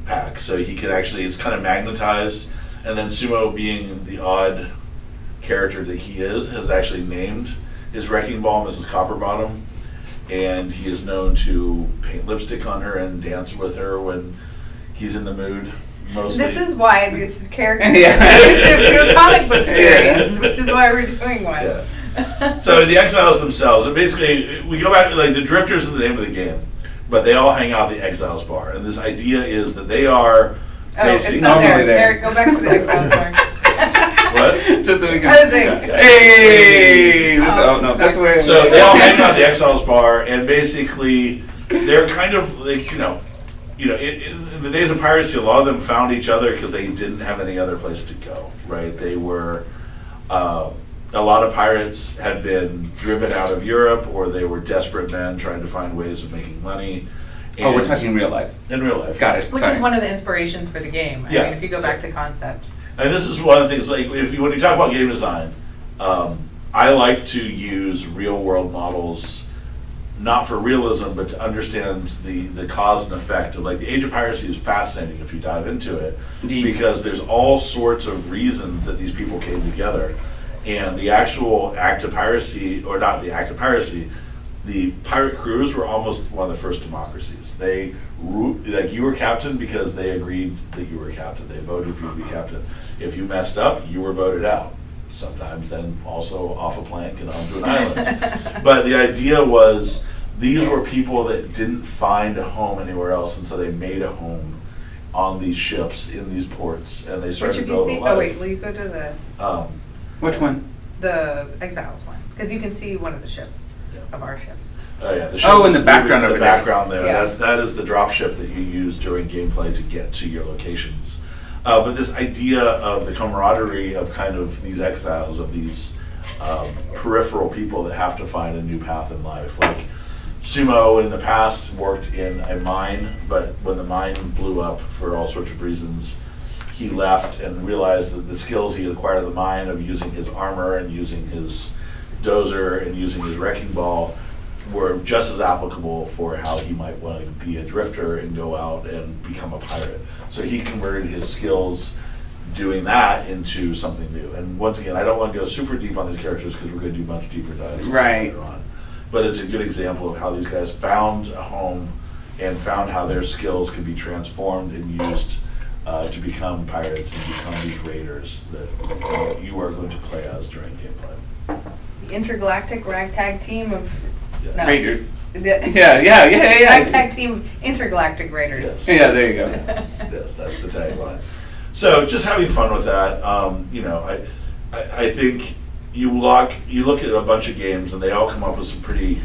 pack. So he could actually, it's kind of magnetized, and then Sumo, being the odd character that he is, has actually named his wrecking ball Mrs. Copperbottom, and he is known to paint lipstick on her and dance with her when he's in the mood. Mostly. This is why this character is Yeah. exclusive to a comic book series, which is why we're doing one. Yeah. So the Exiles themselves, and basically we go back, like the Drifters is the name of the game, but they all hang out at the Exiles bar, and this idea is that they are It's not normally there. Eric, go back to the Exiles bar. What? Just so we can. I was like, Hey! That's where. So they all hang out at the Exiles bar, and basically they're kind of like, in the days of piracy, a lot of them found each other because they didn't have any other place to go, right? They were, a lot of pirates had been driven out of Europe, or they were desperate men trying to find ways of making money. Oh, we're talking real life. In real life. Got it. which Sorry. is one of the inspirations for the game. I Yeah. mean, if you go back to concept. And this is one of the things, like, when you talk about game design, I like to use real world models, not for realism, but to understand the cause and effect of, like, the Age of Piracy is fascinating if you dive into it, Indeed. because there's all sorts of reasons that these people came together. And the actual act of piracy, or not the act of piracy, the pirate crews were almost one of the first democracies. You were captain because they agreed that you were captain. They voted for you to be captain. If you messed up, you were voted out. Sometimes then also off a plank and onto an island. But the idea was these were people that didn't find a home anywhere else, and so they made a home on these ships in these ports, and they started Which to if you build see, a life. oh wait, will you go to Which one? the Exiles one? Because you can see one of the ships, Yeah. of our ships. Oh yeah, the ship Oh, in is the background moving in over the there. background there. Yeah. That is the drop ship that you use during gameplay to get to your locations. But this idea of the camaraderie of kind of these exiles, of these peripheral people that have to find a new path in life. Like Sumo in the past worked in a mine, but when the mine blew up for all sorts of reasons, he left and realized that the skills he acquired in the mine of using his armor and using his dozer and using his wrecking ball were just as applicable for how he might want to be a drifter and go out and become a pirate. So he converted his skills doing that into something new. And once again, I don't want to go super deep on these characters because we're going to do much deeper dives Right. later on. But it's a good example of how these guys found a home and found how their skills could be transformed and used to become pirates and become these raiders that you are going to play as during gameplay. intergalactic ragtag team of no. Raiders. The Yeah. ragtag team of intergalactic raiders. Yes. Yeah, there you go. Yes, that's the tagline. So just having fun with that. I think you look at a bunch of games and they all come up with some pretty,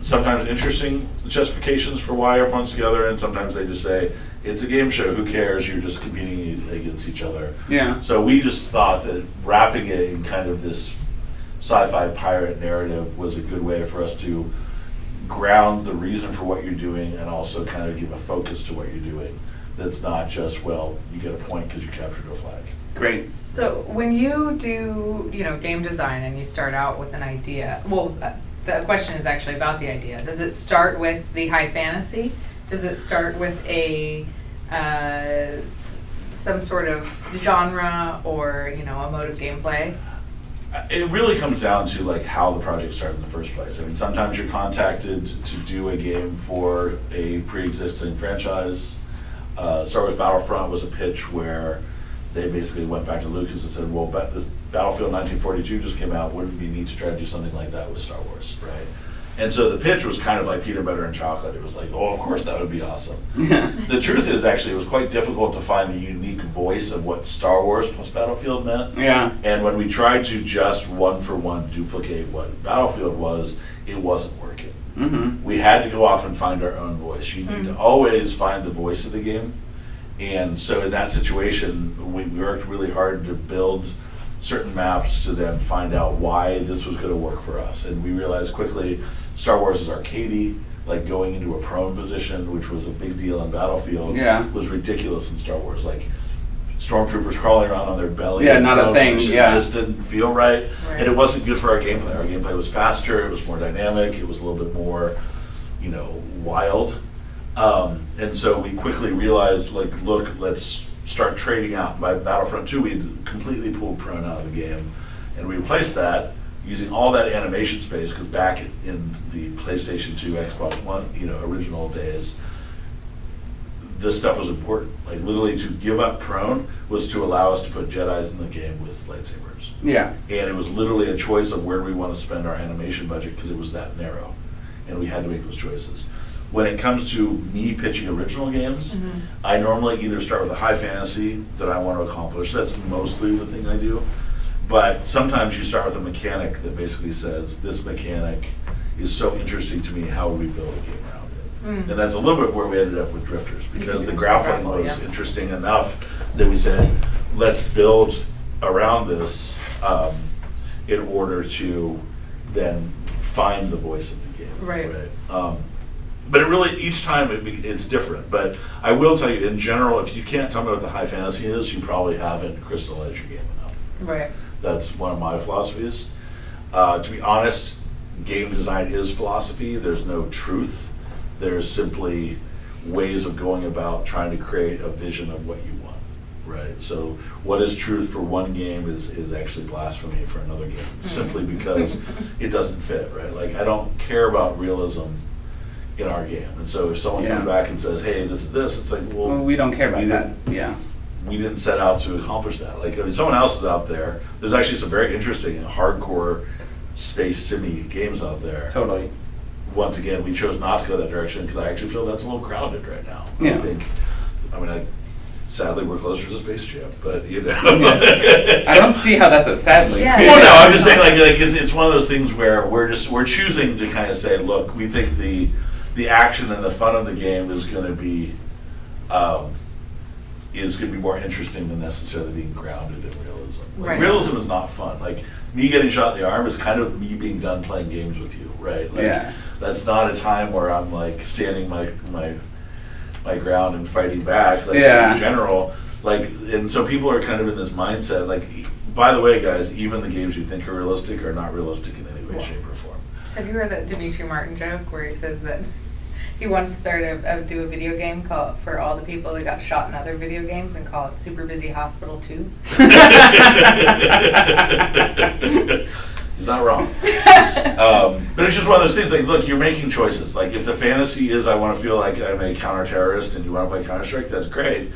sometimes interesting justifications for why everyone's together, and sometimes they just say, it's a game show, who cares, you're just competing against each other. Yeah. So we just thought that wrapping it in kind of this sci-fi pirate narrative was a good way for us to ground the reason for what you're doing and also kind of give a focus to what you're doing. That's not just, well, you get a point because you captured a flag. Great. So when you do, game design and you start out with an idea, the question is actually about the idea. Does it start with the high fantasy? Does it start with some sort of genre or, a mode of gameplay? It really comes down to like how the project started in the first place. I mean, sometimes you're contacted to do a game for a pre-existing franchise. Star Wars Battlefront was a pitch where they basically went back to Lucas and said, well, this Battlefield 1942 just came out, wouldn't we need to try to do something like that with Star Wars, right? And so the pitch was kind of like peanut butter and chocolate. It was like, oh, of course, that would be awesome. The truth is, actually, it was quite difficult to find the unique voice of what Star Wars plus Battlefield meant. Yeah. And when we tried to just one-for-one duplicate what Battlefield was, it wasn't working. Mm-hmm. We had to go off and find our own voice. You need to always find the voice of the game. And so in that situation, we worked really hard to build certain maps to then find out why this was going to work for us. And we realized quickly Star Wars is arcadey, like going into a prone position, which was a big deal in Battlefield, was ridiculous in Star Wars. Like stormtroopers crawling around on their belly. Yeah, not a thing. It just didn't feel right. And it wasn't good for our gameplay. Our gameplay was faster, it was more dynamic, it was a little bit more, wild. And so we quickly realized, look, let's start trading out. By Battlefront 2, we had completely pulled prone out of the game, and we replaced that using all that animation space, because back in the PlayStation 2, Xbox One, original days, this stuff was important. Like literally to give up prone was to allow us to put Jedis in the game with lightsabers. Yeah. And it was literally a choice of where we want to spend our animation budget because it was that narrow. And we had to make those choices. When it comes to me pitching original games, I normally either start with a high fantasy that I want to accomplish. That's mostly the thing I do. But sometimes you start with a mechanic that basically says, this mechanic is so interesting to me, how would we build a game around it? And that's a little bit where we ended up with Drifters, because the grappling was interesting enough that we said, let's build around this in order to then find the voice of the game. Right. But it really, each time it's different. But I will tell you, in general, if you can't tell me what the high fantasy is, you probably haven't crystallized your game enough. Right. That's one of my philosophies. To be honest, game design is philosophy. There's no truth. There's simply ways of going about trying to create a vision of what you want, right? So what is truth for one game is actually blasphemy for another game, simply because it doesn't fit, right? Like, I don't care about realism in our game. And so if someone comes back and says, hey, this is this, it's like, well, we don't care about that. Yeah. We didn't set out to accomplish that. Like, someone else is out there. There's actually some very interesting and hardcore space simi games out there. Totally. Once again, we chose not to go that direction because I actually feel that's a little crowded right now. Yeah. Sadly, we're closer to Space Jam, but I don't see how that's a sadly. Yeah. Well, no, I'm just saying like it's one of those things where we're choosing to kind of say, look, we think the action and the fun of the game is going to be more interesting than necessarily being grounded in realism. Like, Right. realism is not fun. Like, me getting shot in the arm is kind of me being done playing games with you, right? Like, that's not a time where I'm like standing my ground and fighting back. Like, in general, like, and so people are kind of in this mindset. Like, by the way, guys, even the games you think are realistic are not realistic in any way, shape, or form. Have you heard that Dimitri Martin joke where he says that he wants to start do a video game called for all the people that got shot in other video games and call it Super Busy Hospital 2? He's not wrong. But it's just one of those things, like, look, you're making choices. Like, if the fantasy is I want to feel like I'm a counter-terrorist and you want to play Counter-Strike, that's great.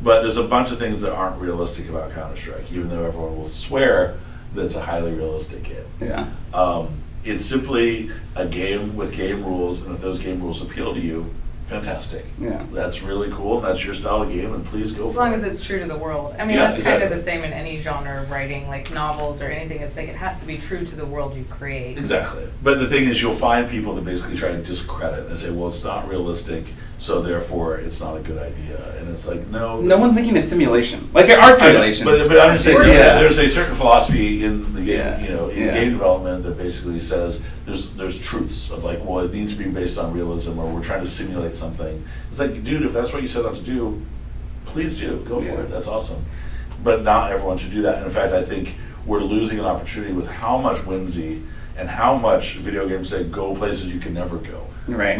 But there's a bunch of things that aren't realistic about Counter-Strike, even though everyone will swear that's a highly realistic game. Yeah. It's simply a game with game rules, and if those game rules appeal to you, fantastic. Yeah. That's really cool, and that's your style of game, and please go As for long it. as it's true to the world. I mean, Yeah, that's exactly. kind of the same in any genre of writing, like novels or anything. It's like it has to be true to the world you create. Exactly. But the thing is, you'll find people that basically try to discredit. They say, well, it's not realistic, so therefore it's not a good idea. And it's like, no. No one's making a simulation. Like, there are simulations. But I'm just saying, Yeah. there's a certain philosophy in the game, Yeah. in Yeah. game development that basically says there's truths of like, well, it needs to be based on realism, or we're trying to simulate something. It's like, dude, if that's what you set out to do, please do, go for Yeah. it. That's awesome. But not everyone should do that. And in fact, I think we're losing an opportunity with how much whimsy and how much video games say go places you can never go. Right.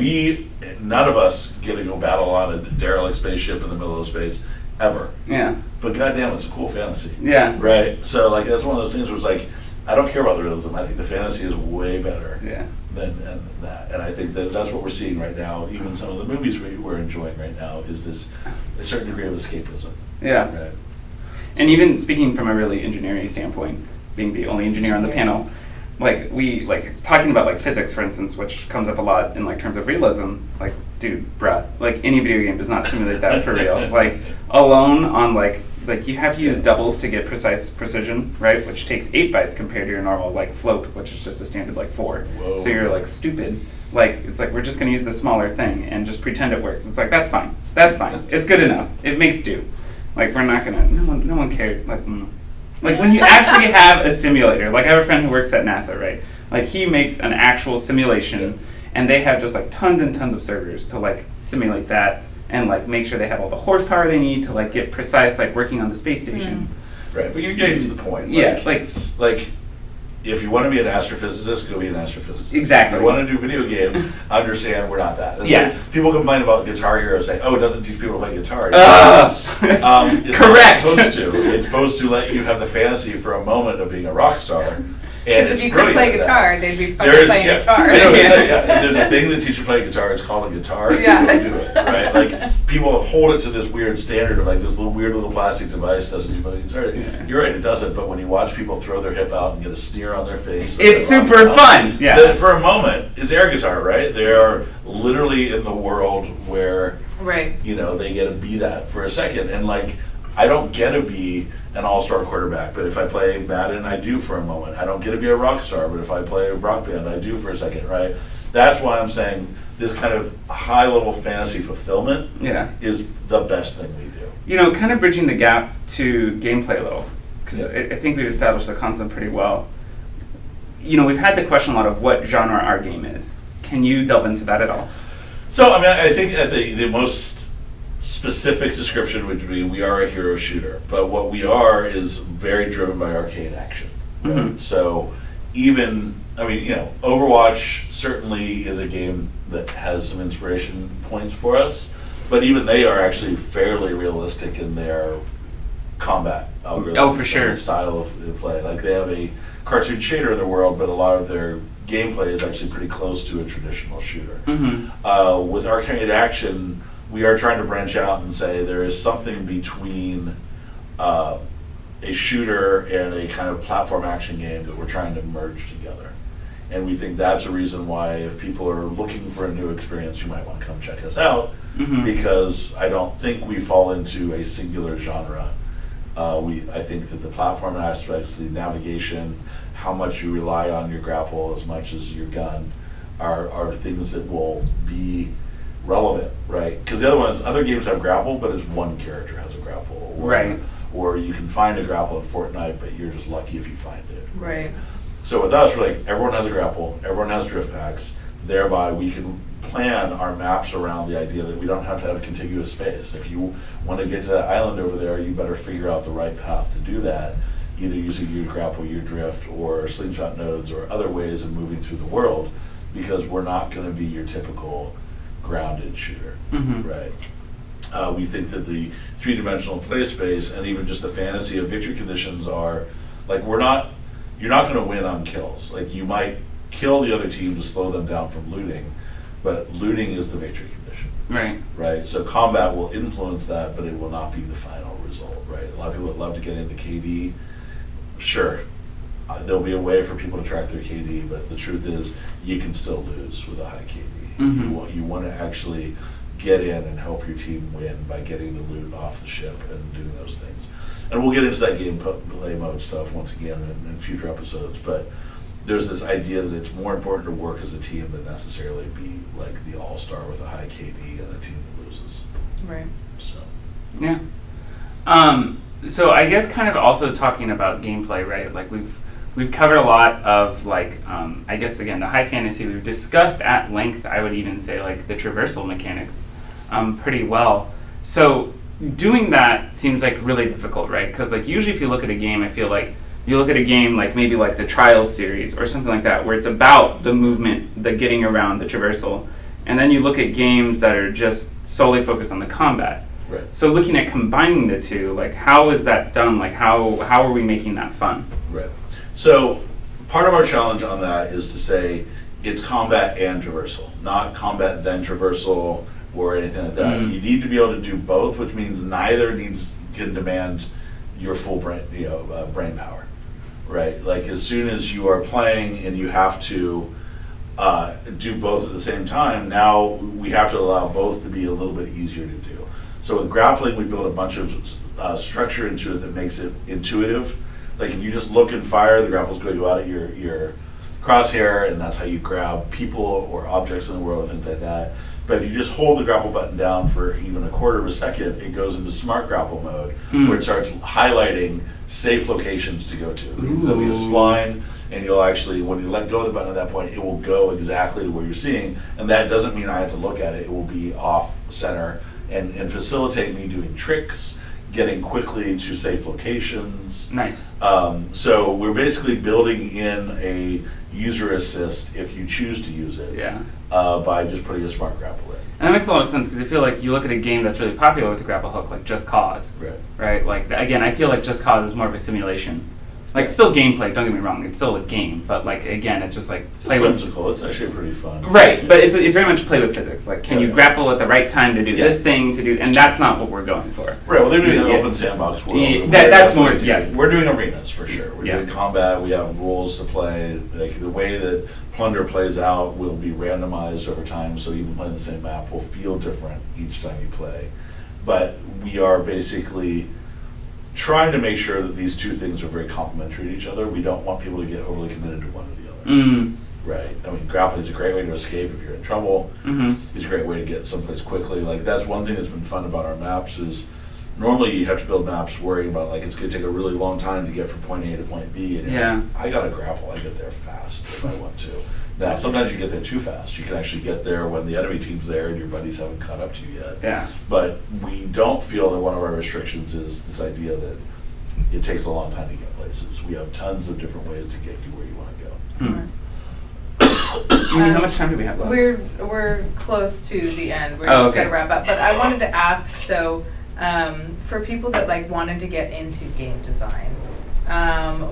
None of us get to go battle on a derelict spaceship in the middle of space ever. Yeah. But goddamn, it's a cool fantasy. Yeah. Right? So, like, that's one of those things where it's like, I don't care about the realism. I think the fantasy is way better Yeah. than that. And I think that that's what we're seeing right now. Even some of the movies we're enjoying right now is this a certain degree of escapism. Yeah. Right? And even speaking from a really engineering standpoint, being the only engineer on the panel, like talking about like physics, for instance, which comes up a lot in like terms of realism. Like, dude, bruh, like any video game does not simulate that for real. Like alone on like you have to use doubles to get precise precision, right? Which takes 8 bytes compared to your normal like float, which is just a standard like 4. Whoa. So you're like stupid. Like it's like we're just gonna use the smaller thing and just pretend it works. It's like that's fine. That's fine. It's good enough. It makes do. Like we're not gonna. No one cares. Like when you actually have a simulator. Like I have a friend who works at NASA, right? Like he makes an actual simulation, and they have just like tons and tons of servers to like simulate that and like make sure they have all the horsepower they need to like get precise like working on the space station. Right, but you're getting to the point. Yeah, like if you want to be an astrophysicist, go be an astrophysicist. Exactly. If you want to do video games, understand we're not that. That's Yeah. like, people complain about Guitar Hero, saying, "Oh, it doesn't teach people to play guitar." It's Correct. Not supposed to. It's supposed to let you have the fantasy for a moment of being a rock star. Because if you could play guitar, they'd be fucking playing guitar. I know, there's a thing that teaches you to play guitar. It's called a guitar. Yeah. You do it, right? Like people hold it to this weird standard of like this weird little plastic device doesn't even play guitar. Yeah. You're right, it doesn't. But when you watch people throw their hip out and get a sneer on their face, It's super fun. Yeah. Then for a moment, it's air guitar, right? They are literally in the world where Right. they get to be that for a second, and like I don't get to be an all-star quarterback, but if I play Madden, I do for a moment. I don't get to be a rock star, but if I play rock band, I do for a second, right? That's why I'm saying this kind of high-level fantasy fulfillment Yeah. is the best thing we do. Kind of bridging the gap to gameplay a little, because Yeah. I think we've established the concept pretty well. We've had the question a lot of what genre our game is. Can you delve into that at all? So, I mean, I think that the most specific description would be we are a hero shooter, but what we are is very driven by arcade action. Right? Mhm. So even, Overwatch certainly is a game that has some inspiration points for us, but even they are actually fairly realistic in their combat algorithm. Oh, for sure. And style of play. Like they have a cartoon shader in the world, but a lot of their gameplay is actually pretty close to a traditional shooter. Mm-hmm. With arcade action, we are trying to branch out and say there is something between a shooter and a kind of platform action game that we're trying to merge together. And we think that's a reason why if people are looking for a new experience, you might want to come check us out, Mhm. because I don't think we fall into a singular genre. I think that the platform aspects, the navigation, how much you rely on your grapple as much as your gun are things that will be relevant, right? Because the other games have grapple, but it's one character has a grapple. Right. Or you can find a grapple in Fortnite, but you're just lucky if you find it. Right. So with us, we're like, everyone has a grapple, everyone has drift packs, thereby we can plan our maps around the idea that we don't have to have a contiguous space. If you want to get to that island over there, you better figure out the right path to do that, either using your grapple, your drift, or slingshot nodes, or other ways of moving through the world, because we're not going to be your typical grounded shooter, Mhm. right? We think that the three-dimensional play space and even just the fantasy of victory conditions are, like, you're not going to win on kills. Like, you might kill the other team to slow them down from looting, but looting is the victory condition, Right. right? So combat will influence that, but it will not be the final result, right? A lot of people that love to get into KD, sure, There'll be a way for people to track their KD, but the truth is, you can still lose with a high KD. Mhm. You want to actually get in and help your team win by getting the loot off the ship and doing those things. And we'll get into that gameplay mode stuff once again in future episodes, but there's this idea that it's more important to work as a team than necessarily be like the all-star with a high KD and a team that loses. Right. So. Yeah. So I guess kind of also talking about gameplay, right? Like we've covered a lot of like I guess again the high fantasy. We've discussed at length. I would even say like the traversal mechanics pretty well. So doing that seems like really difficult, right? Because like usually if you look at a game, I feel like you look at a game like maybe like the Trials series or something like that, where it's about the movement, the getting around, the traversal, and then you look at games that are just solely focused on the combat. Right. So looking at combining the two, like how is that done? Like how are we making that fun? Right. So part of our challenge on that is to say it's combat and traversal, not combat then traversal or anything like that. You need to be able to do both, which means neither can demand your full brain power, right? Like as soon as you are playing and you have to do both at the same time, now we have to allow both to be a little bit easier to do. So with grappling, we built a bunch of structure into it that makes it intuitive. Like if you just look and fire, the grapple's going to go out at your crosshair, and that's how you grab people or objects in the world and things like that. But if you just hold the grapple button down for even a quarter of a second, it goes into smart grapple mode, where it starts highlighting safe locations to go to. It means there'll be a spline, and you'll actually, when you let go of the button at that point, it will go exactly to where you're seeing. And that doesn't mean I have to look at it. It will be off center and facilitate me doing tricks, getting quickly to safe locations. Nice. So we're basically building in a user assist if you choose to use it. Yeah. By just putting a smart grapple in. And that makes a lot of sense because I feel like you look at a game that's really popular with the grapple hook, like Just Cause. Right? Like, again, I feel like Just Cause is more of a simulation. Like, still gameplay, don't get me wrong, it's still a game, but, like, again, it's just, like, It's whimsical. It's actually pretty fun. Right, but it's very much play with physics. Like, can you Yeah. grapple at the right time to do this thing, and that's not what we're going for. Right, well, they're doing an Yeah. open sandbox world. Yeah, We're that's more, definitely yes. We're doing arenas, for sure. We're Yeah. doing combat, we have rules to play. Like, the way that Plunder plays out will be randomized over time, so even playing the same map will feel different each time you play. But we are basically trying to make sure that these two things are very complementary to each other. We don't want people to get overly committed to one or the other. Right. I mean, grappling is a great way to escape if you're in trouble. It's a great way to get someplace quickly. Like, that's one thing that's been fun about our maps is normally you have to build maps worrying about, like, it's going to take a really long time to get from point A to point B. And Yeah. I got to grapple. I get there fast if I want to. Now, sometimes you get there too fast. You can actually get there when the enemy team's there and your buddies haven't caught up to you yet. Yeah. But we don't feel that one of our restrictions is this idea that it takes a long time to get places. We have tons of different ways to get you where you want to go. Amy, how much time do we have left? We're close to the end. We're Oh, okay. gonna wrap up. But I wanted to ask, so for people that like wanted to get into game design,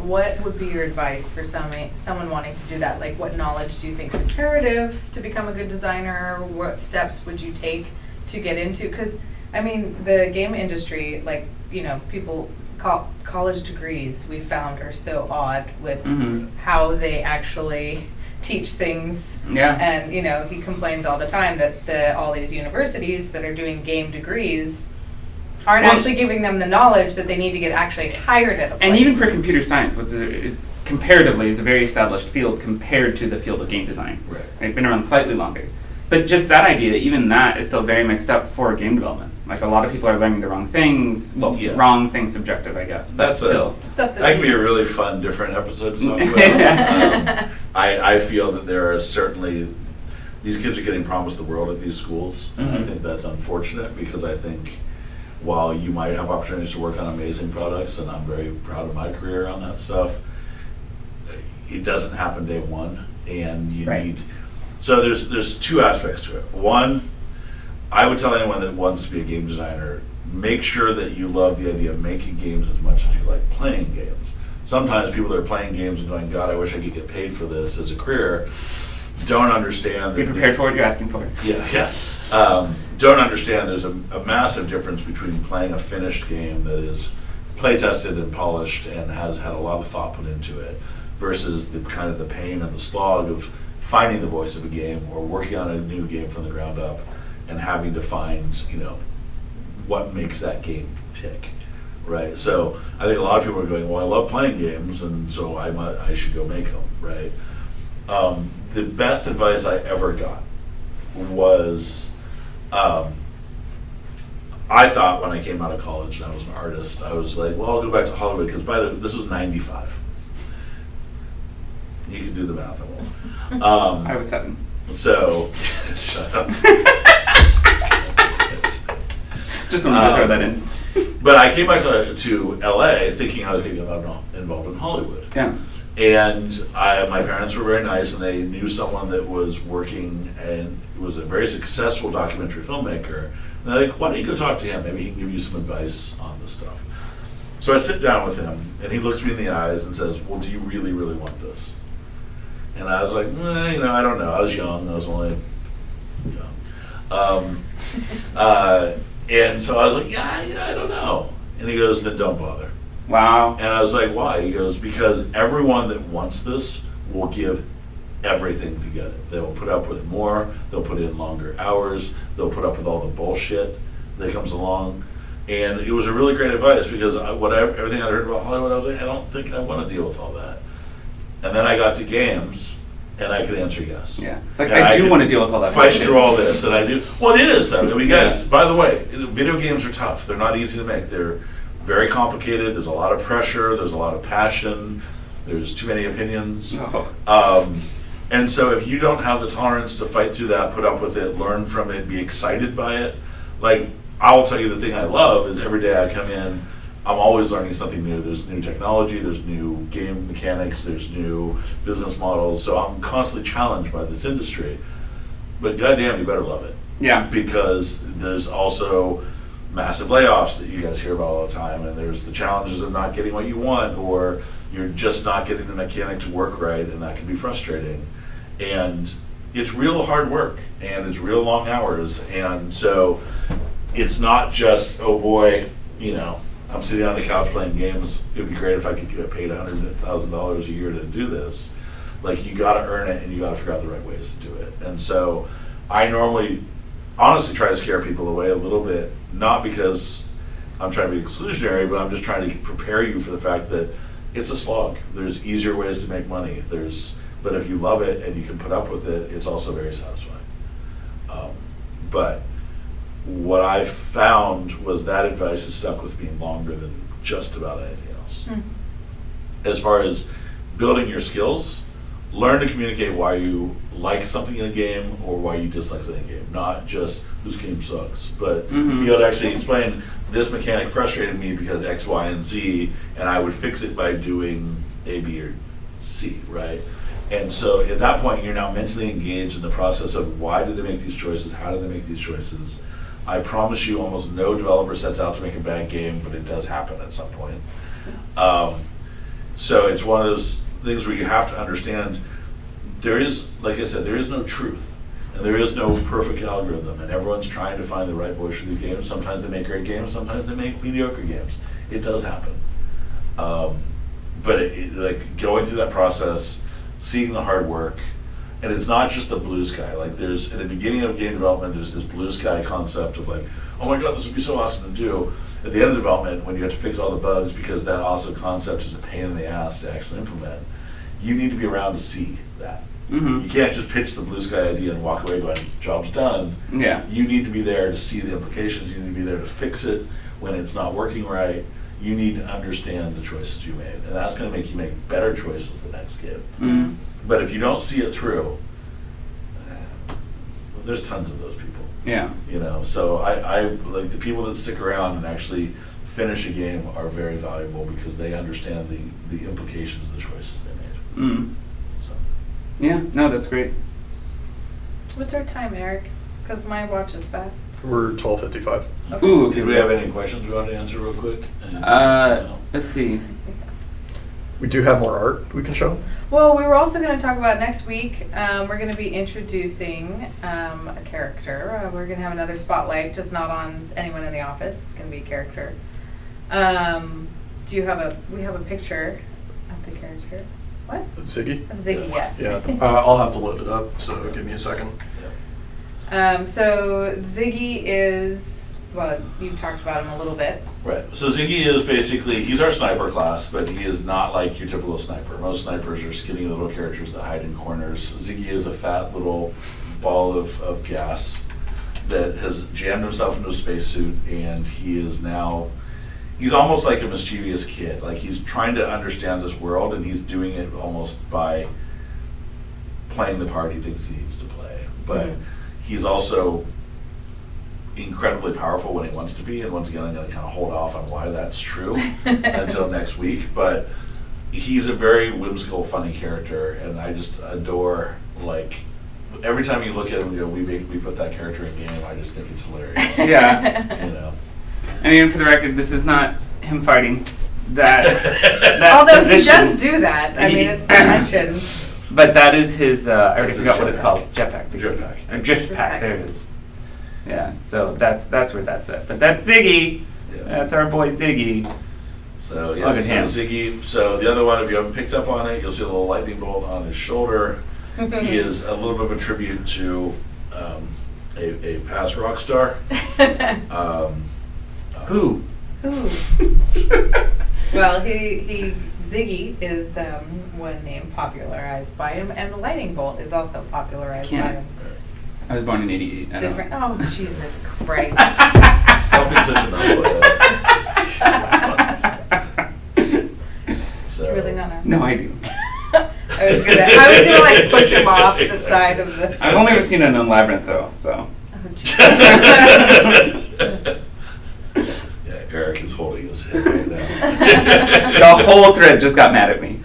what would be your advice for someone wanting to do that? Like, what knowledge do you think is imperative to become a good designer? What steps would you take to get into? Because I mean, the game industry, like, you know, people college degrees we found are so odd with how they actually teach things. Yeah. And, you know, he complains all the time that all these universities that are doing game degrees aren't actually giving them the knowledge that they need to get actually hired at a place. And even for computer science, which is comparatively is a very established field compared to the field of game design. Right. It's been around slightly longer. But just that idea that even that is still very mixed up for game development. Like, a lot of people are learning the wrong things. Well, Yeah. wrong things subjective, I guess. But That's still. stuff That can be a really fun, different episode to talk about. I feel that there are certainly, these kids are getting promised the world at these schools, and I think that's unfortunate because I think while you might have opportunities to work on amazing products, and I'm very proud of my career on that stuff, it doesn't happen day one, and you need. So there's two aspects to it. One, I would tell anyone that wants to be a game designer, make sure that you love the idea of making games as much as you like playing games. Sometimes people that are playing games and going, God, I wish I could get paid for this as a career, don't understand. Be prepared for what you're asking for. Yeah. Don't understand there's a massive difference between playing a finished game that is play tested and polished and has had a lot of thought put into it versus the kind of the pain and the slog of finding the voice of a game or working on a new game from the ground up and having to find, what makes that game tick, right? So I think a lot of people are going, well, I love playing games, and so I should go make them, right? The best advice I ever got was, I thought when I came out of college and I was an artist, I was like, well, I'll go back to Hollywood, because this was 95. You can do the math, I won't. I was 7. So, shut up. Just wanted to throw that in. But I came back to LA thinking I was going to get involved in Hollywood. Yeah. And my parents were very nice, and they knew someone that was working and was a very successful documentary filmmaker. And they're like, why don't you go talk to him? Maybe he can give you some advice on this stuff. So I sit down with him, and he looks me in the eyes and says, well, do you really, really want this? And I was like, I don't know. I was young. I was only young. And so I was like, I don't know. And he goes, then don't bother. Wow. And I was like, why? He goes, because everyone that wants this will give everything to get it. They will put up with more. They'll put in longer hours. They'll put up with all the bullshit that comes along. And it was a really great advice, because everything I heard about Hollywood, I was like, I don't think I want to deal with all that. And then I got to games, and I could answer yes. Yeah. It's like, I do want to deal with all that. Fight bullshit. through all this, and I do. Well, it is, though. I mean, guys, by the way, video games are tough. They're not easy to make. They're very complicated. There's a lot of pressure. There's a lot of passion. There's too many opinions. Oh. And so if you don't have the tolerance to fight through that, put up with it, learn from it, be excited by it, like, I will tell you the thing I love is every day I come in, I'm always learning something new. There's new technology, there's new game mechanics, there's new business models. So I'm constantly challenged by this industry. But goddamn, you better love it. Yeah. Because there's also massive layoffs that you guys hear about all the time, and there's the challenges of not getting what you want, or you're just not getting the mechanic to work right, and that can be frustrating. And it's real hard work, and it's real long hours, and so it's not just, oh boy, I'm sitting on the couch playing games. It'd be great if I could get paid $100,000 a year to do this. Like, you got to earn it, and you got to figure out the right ways to do it. And so I normally, honestly, try to scare people away a little bit, not because I'm trying to be exclusionary, but I'm just trying to prepare you for the fact that it's a slog. There's easier ways to make money. But if you love it and you can put up with it, it's also very satisfying. But what I found was that advice has stuck with me longer than just about anything else. As far as building your skills, learn to communicate why you like something in a game or why you dislike something in a game. Not just, this game sucks, but be able to actually explain, this mechanic frustrated me because X, Y, and Z, and I would fix it by doing A, B, or C, right? And so at that point, you're now mentally engaged in the process of why did they make these choices, how did they make these choices. I promise you, almost no developer sets out to make a bad game, but it does happen at some point. So it's one of those things where you have to understand there is, like I said, there is no truth, and there is no perfect algorithm, and everyone's trying to find the right voice for these games. Sometimes they make great games, sometimes they make mediocre games. It does happen. But like going through that process, seeing the hard work, and it's not just the blue sky. Like, there's, at the beginning of game development, there's this blue sky concept of like, oh my god, this would be so awesome to do. At the end of development, when you have to fix all the bugs, because that awesome concept is a pain in the ass to actually implement, you need to be around to see that. You can't just pitch the blue sky idea and walk away going, job's done. Yeah. You need to be there to see the implications. You need to be there to fix it when it's not working right. You need to understand the choices you made, and that's going to make you make better choices the next game. But if you don't see it through, there's tons of those people. Yeah. So I like the people that stick around and actually finish a game are very valuable because they understand the implications of the choices they made. So. Yeah, no, that's great. What's our time, Eric? Because my watch is fast. We're 12:55. Okay. Ooh, okay. Did we have any questions we want to answer real quick? Let's see. We do have more art we can show. Well, we were also going to talk about next week. We're going to be introducing a character. We're going to have another spotlight, just not on anyone in the office. It's going to be a character. We have a picture of the character. What? Ziggy? Of Ziggy, yeah. Yeah, I'll have to load it up, so give me a second. So Ziggy is, well, you talked about him a little bit. Right. So Ziggy is basically, he's our sniper class, but he is not like your typical sniper. Most snipers are skinny little characters that hide in corners. Ziggy is a fat little ball of gas that has jammed himself into a spacesuit, and he is now, he's almost like a mischievous kid. Like, he's trying to understand this world, and he's doing it almost by playing the part he thinks he needs to play. But he's also incredibly powerful when he wants to be, and once again, I'm going to kind of hold off on why that's true until next week. But he's a very whimsical, funny character, and I just adore, like, every time you look at him and go, we put that character in game, I just think it's hilarious. Yeah. You know. And even for the record, this is not him fighting that Although position. he does do that. I mean, it's been mentioned. But that is his, I already That's his forgot what it's jetpack. called. Jetpack. Drift pack. Drift pack, there it is. Yeah, so that's where that's at. But that's Ziggy. Yeah. That's our boy Ziggy. So yeah, Look at so him. Ziggy. So the other one, if you haven't picked up on it, you'll see a little lightning bolt on his shoulder. He is a little bit of a tribute to a past rock star. Who? Well, Ziggy is one name popularized by him, and the lightning bolt is also popularized by Can't. him. I was born in '88. I don't Different. know. Oh, Jesus Christ! Stop being such a knucklehead. So, Do you really not know? No, I do. I was gonna like push him off the side of the. I've only ever seen it in Labyrinth though, so. Oh, Jesus. Yeah, Eric is holding his head right now. The whole thread just got mad at me.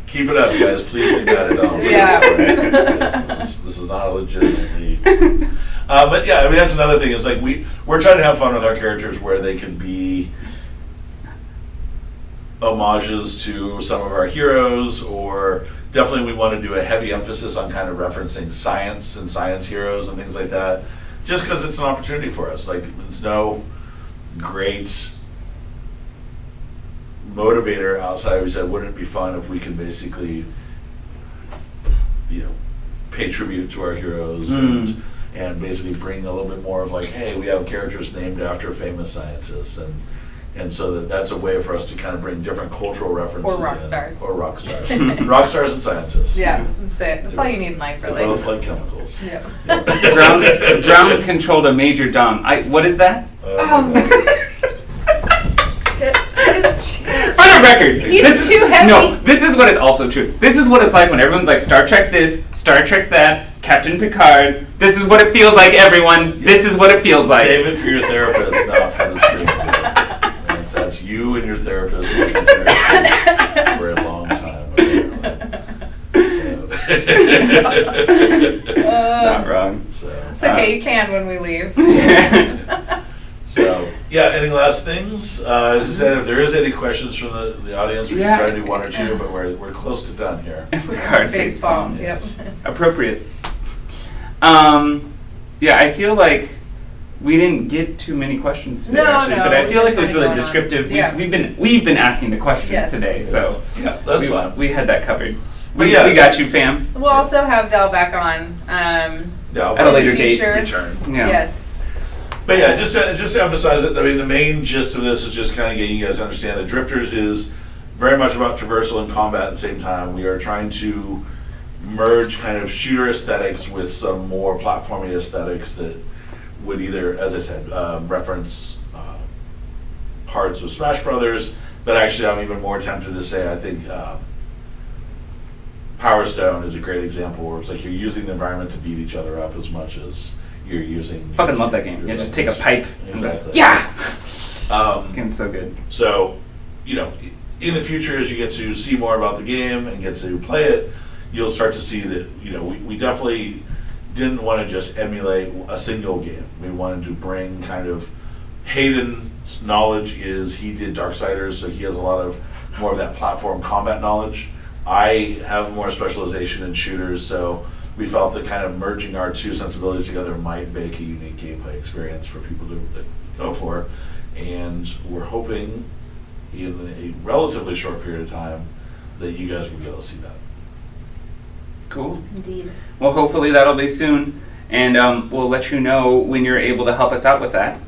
Keep it up, guys. Please be mad at all. Yeah. Yes, this is not a legitimate lead. But yeah, I mean, that's another thing. It's like we're trying to have fun with our characters where they can be homages to some of our heroes, or definitely we want to do a heavy emphasis on kind of referencing science and science heroes and things like that, just because it's an opportunity for us. Like, it's no great motivator outside. We said, wouldn't it be fun if we can basically, pay tribute to our heroes and basically bring a little bit more of like, hey, we have characters named after famous scientists, and so that's a way for us to kind of bring different cultural references Or rock in. stars. Or rock stars. Rock stars and scientists. Yeah, that's it. That's all you need in life, They're really. both like chemicals. Yeah. Ground controlled a major dom. What is that? For the record, He's too heavy. No, this is what is also true. This is what it's like when everyone's like Star Trek this, Star Trek that, Captain Picard. This is what it feels like, everyone. This is what it feels like. Save it for your therapist, not for the stream. That's you and your therapist working through it for a long time. Not wrong. It's okay, you can when we leave. So, yeah, any last things? As I said, if there is any questions from the audience, we can try to do one or two, but we're close to done here. Picard Baseball, yep. Yes. Appropriate. Yeah, I feel like we didn't get too many questions today, actually, but I feel like it was really descriptive. Yeah. We've been asking the questions Yes. today, so Yeah, that's fine. we had that covered. But We yes. got you, fam. We'll also have Dell back on. Yeah, At a later date. future. return. Yeah. Yes. But yeah, just to emphasize it, I mean, the main gist of this is just kind of getting you guys to understand that Drifters is very much about traversal and combat at the same time. We are trying to merge kind of shooter aesthetics with some more platforming aesthetics that would either, as I said, reference parts of Smash Brothers, but actually I'm even more tempted to say I think Power Stone is a great example where it's like you're using the environment to beat each other up as much as you're using... Fucking love that game. Yeah, just take a pipe and Exactly. just, Game's so good. So, in the future, as you get to see more about the game and get to play it, you'll start to see that, we definitely didn't want to just emulate a single game. We wanted to bring kind of... Hayden's knowledge is he did Darksiders, so he has a lot of more of that platform combat knowledge. I have more specialization in shooters, so we felt that kind of merging our two sensibilities together might make a unique gameplay experience for people to go for. And we're hoping in a relatively short period of time, that you guys will be able to see that. Cool. Indeed. Well, hopefully that'll be soon, and we'll let you know when you're able to help us out with that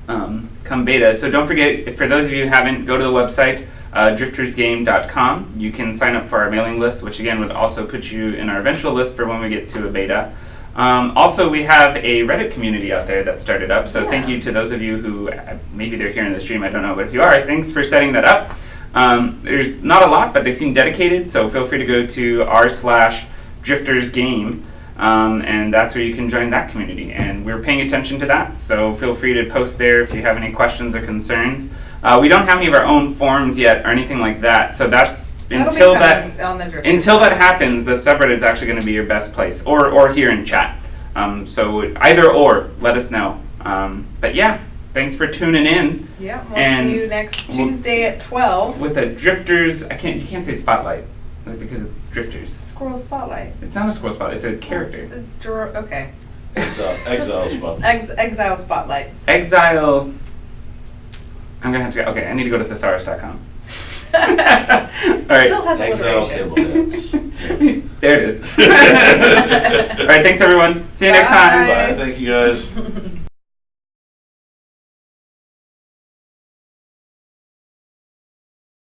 come beta. So don't forget, for those of you who haven't, go to the website, driftersgame.com. You can sign up for our mailing list, which again would also put you in our eventual list for when we get to a beta. Also, we have a Reddit community out there that started up, so thank you to those of you who, maybe they're here in the stream, I don't know, but if you are, thanks for setting that up. There's not a lot, but they seem dedicated, so feel free to go to r/driftersgame, and that's where you can join that community. And we're paying attention to that, so feel free to post there if you have any questions or concerns. We don't have any of our own forums yet or anything like that, so that's until that happens, the subreddit is actually going to be your best place, or here in chat. So either or, let us know. But yeah, thanks for tuning in. Yeah, we'll see you next Tuesday at 12 with a Drifters. You can't say Spotlight because it's Drifters. Squirrel Spotlight. It's not a Squirrel Spotlight. It's a character. It's Exile Spotlight. Exile Spotlight. Exile. I'm gonna have to go. Okay, I need to go to thesaurus.com. All right. Still has Exile alliteration. table dance. There it is. All right, thanks everyone. See you next time. Bye. Thank you guys.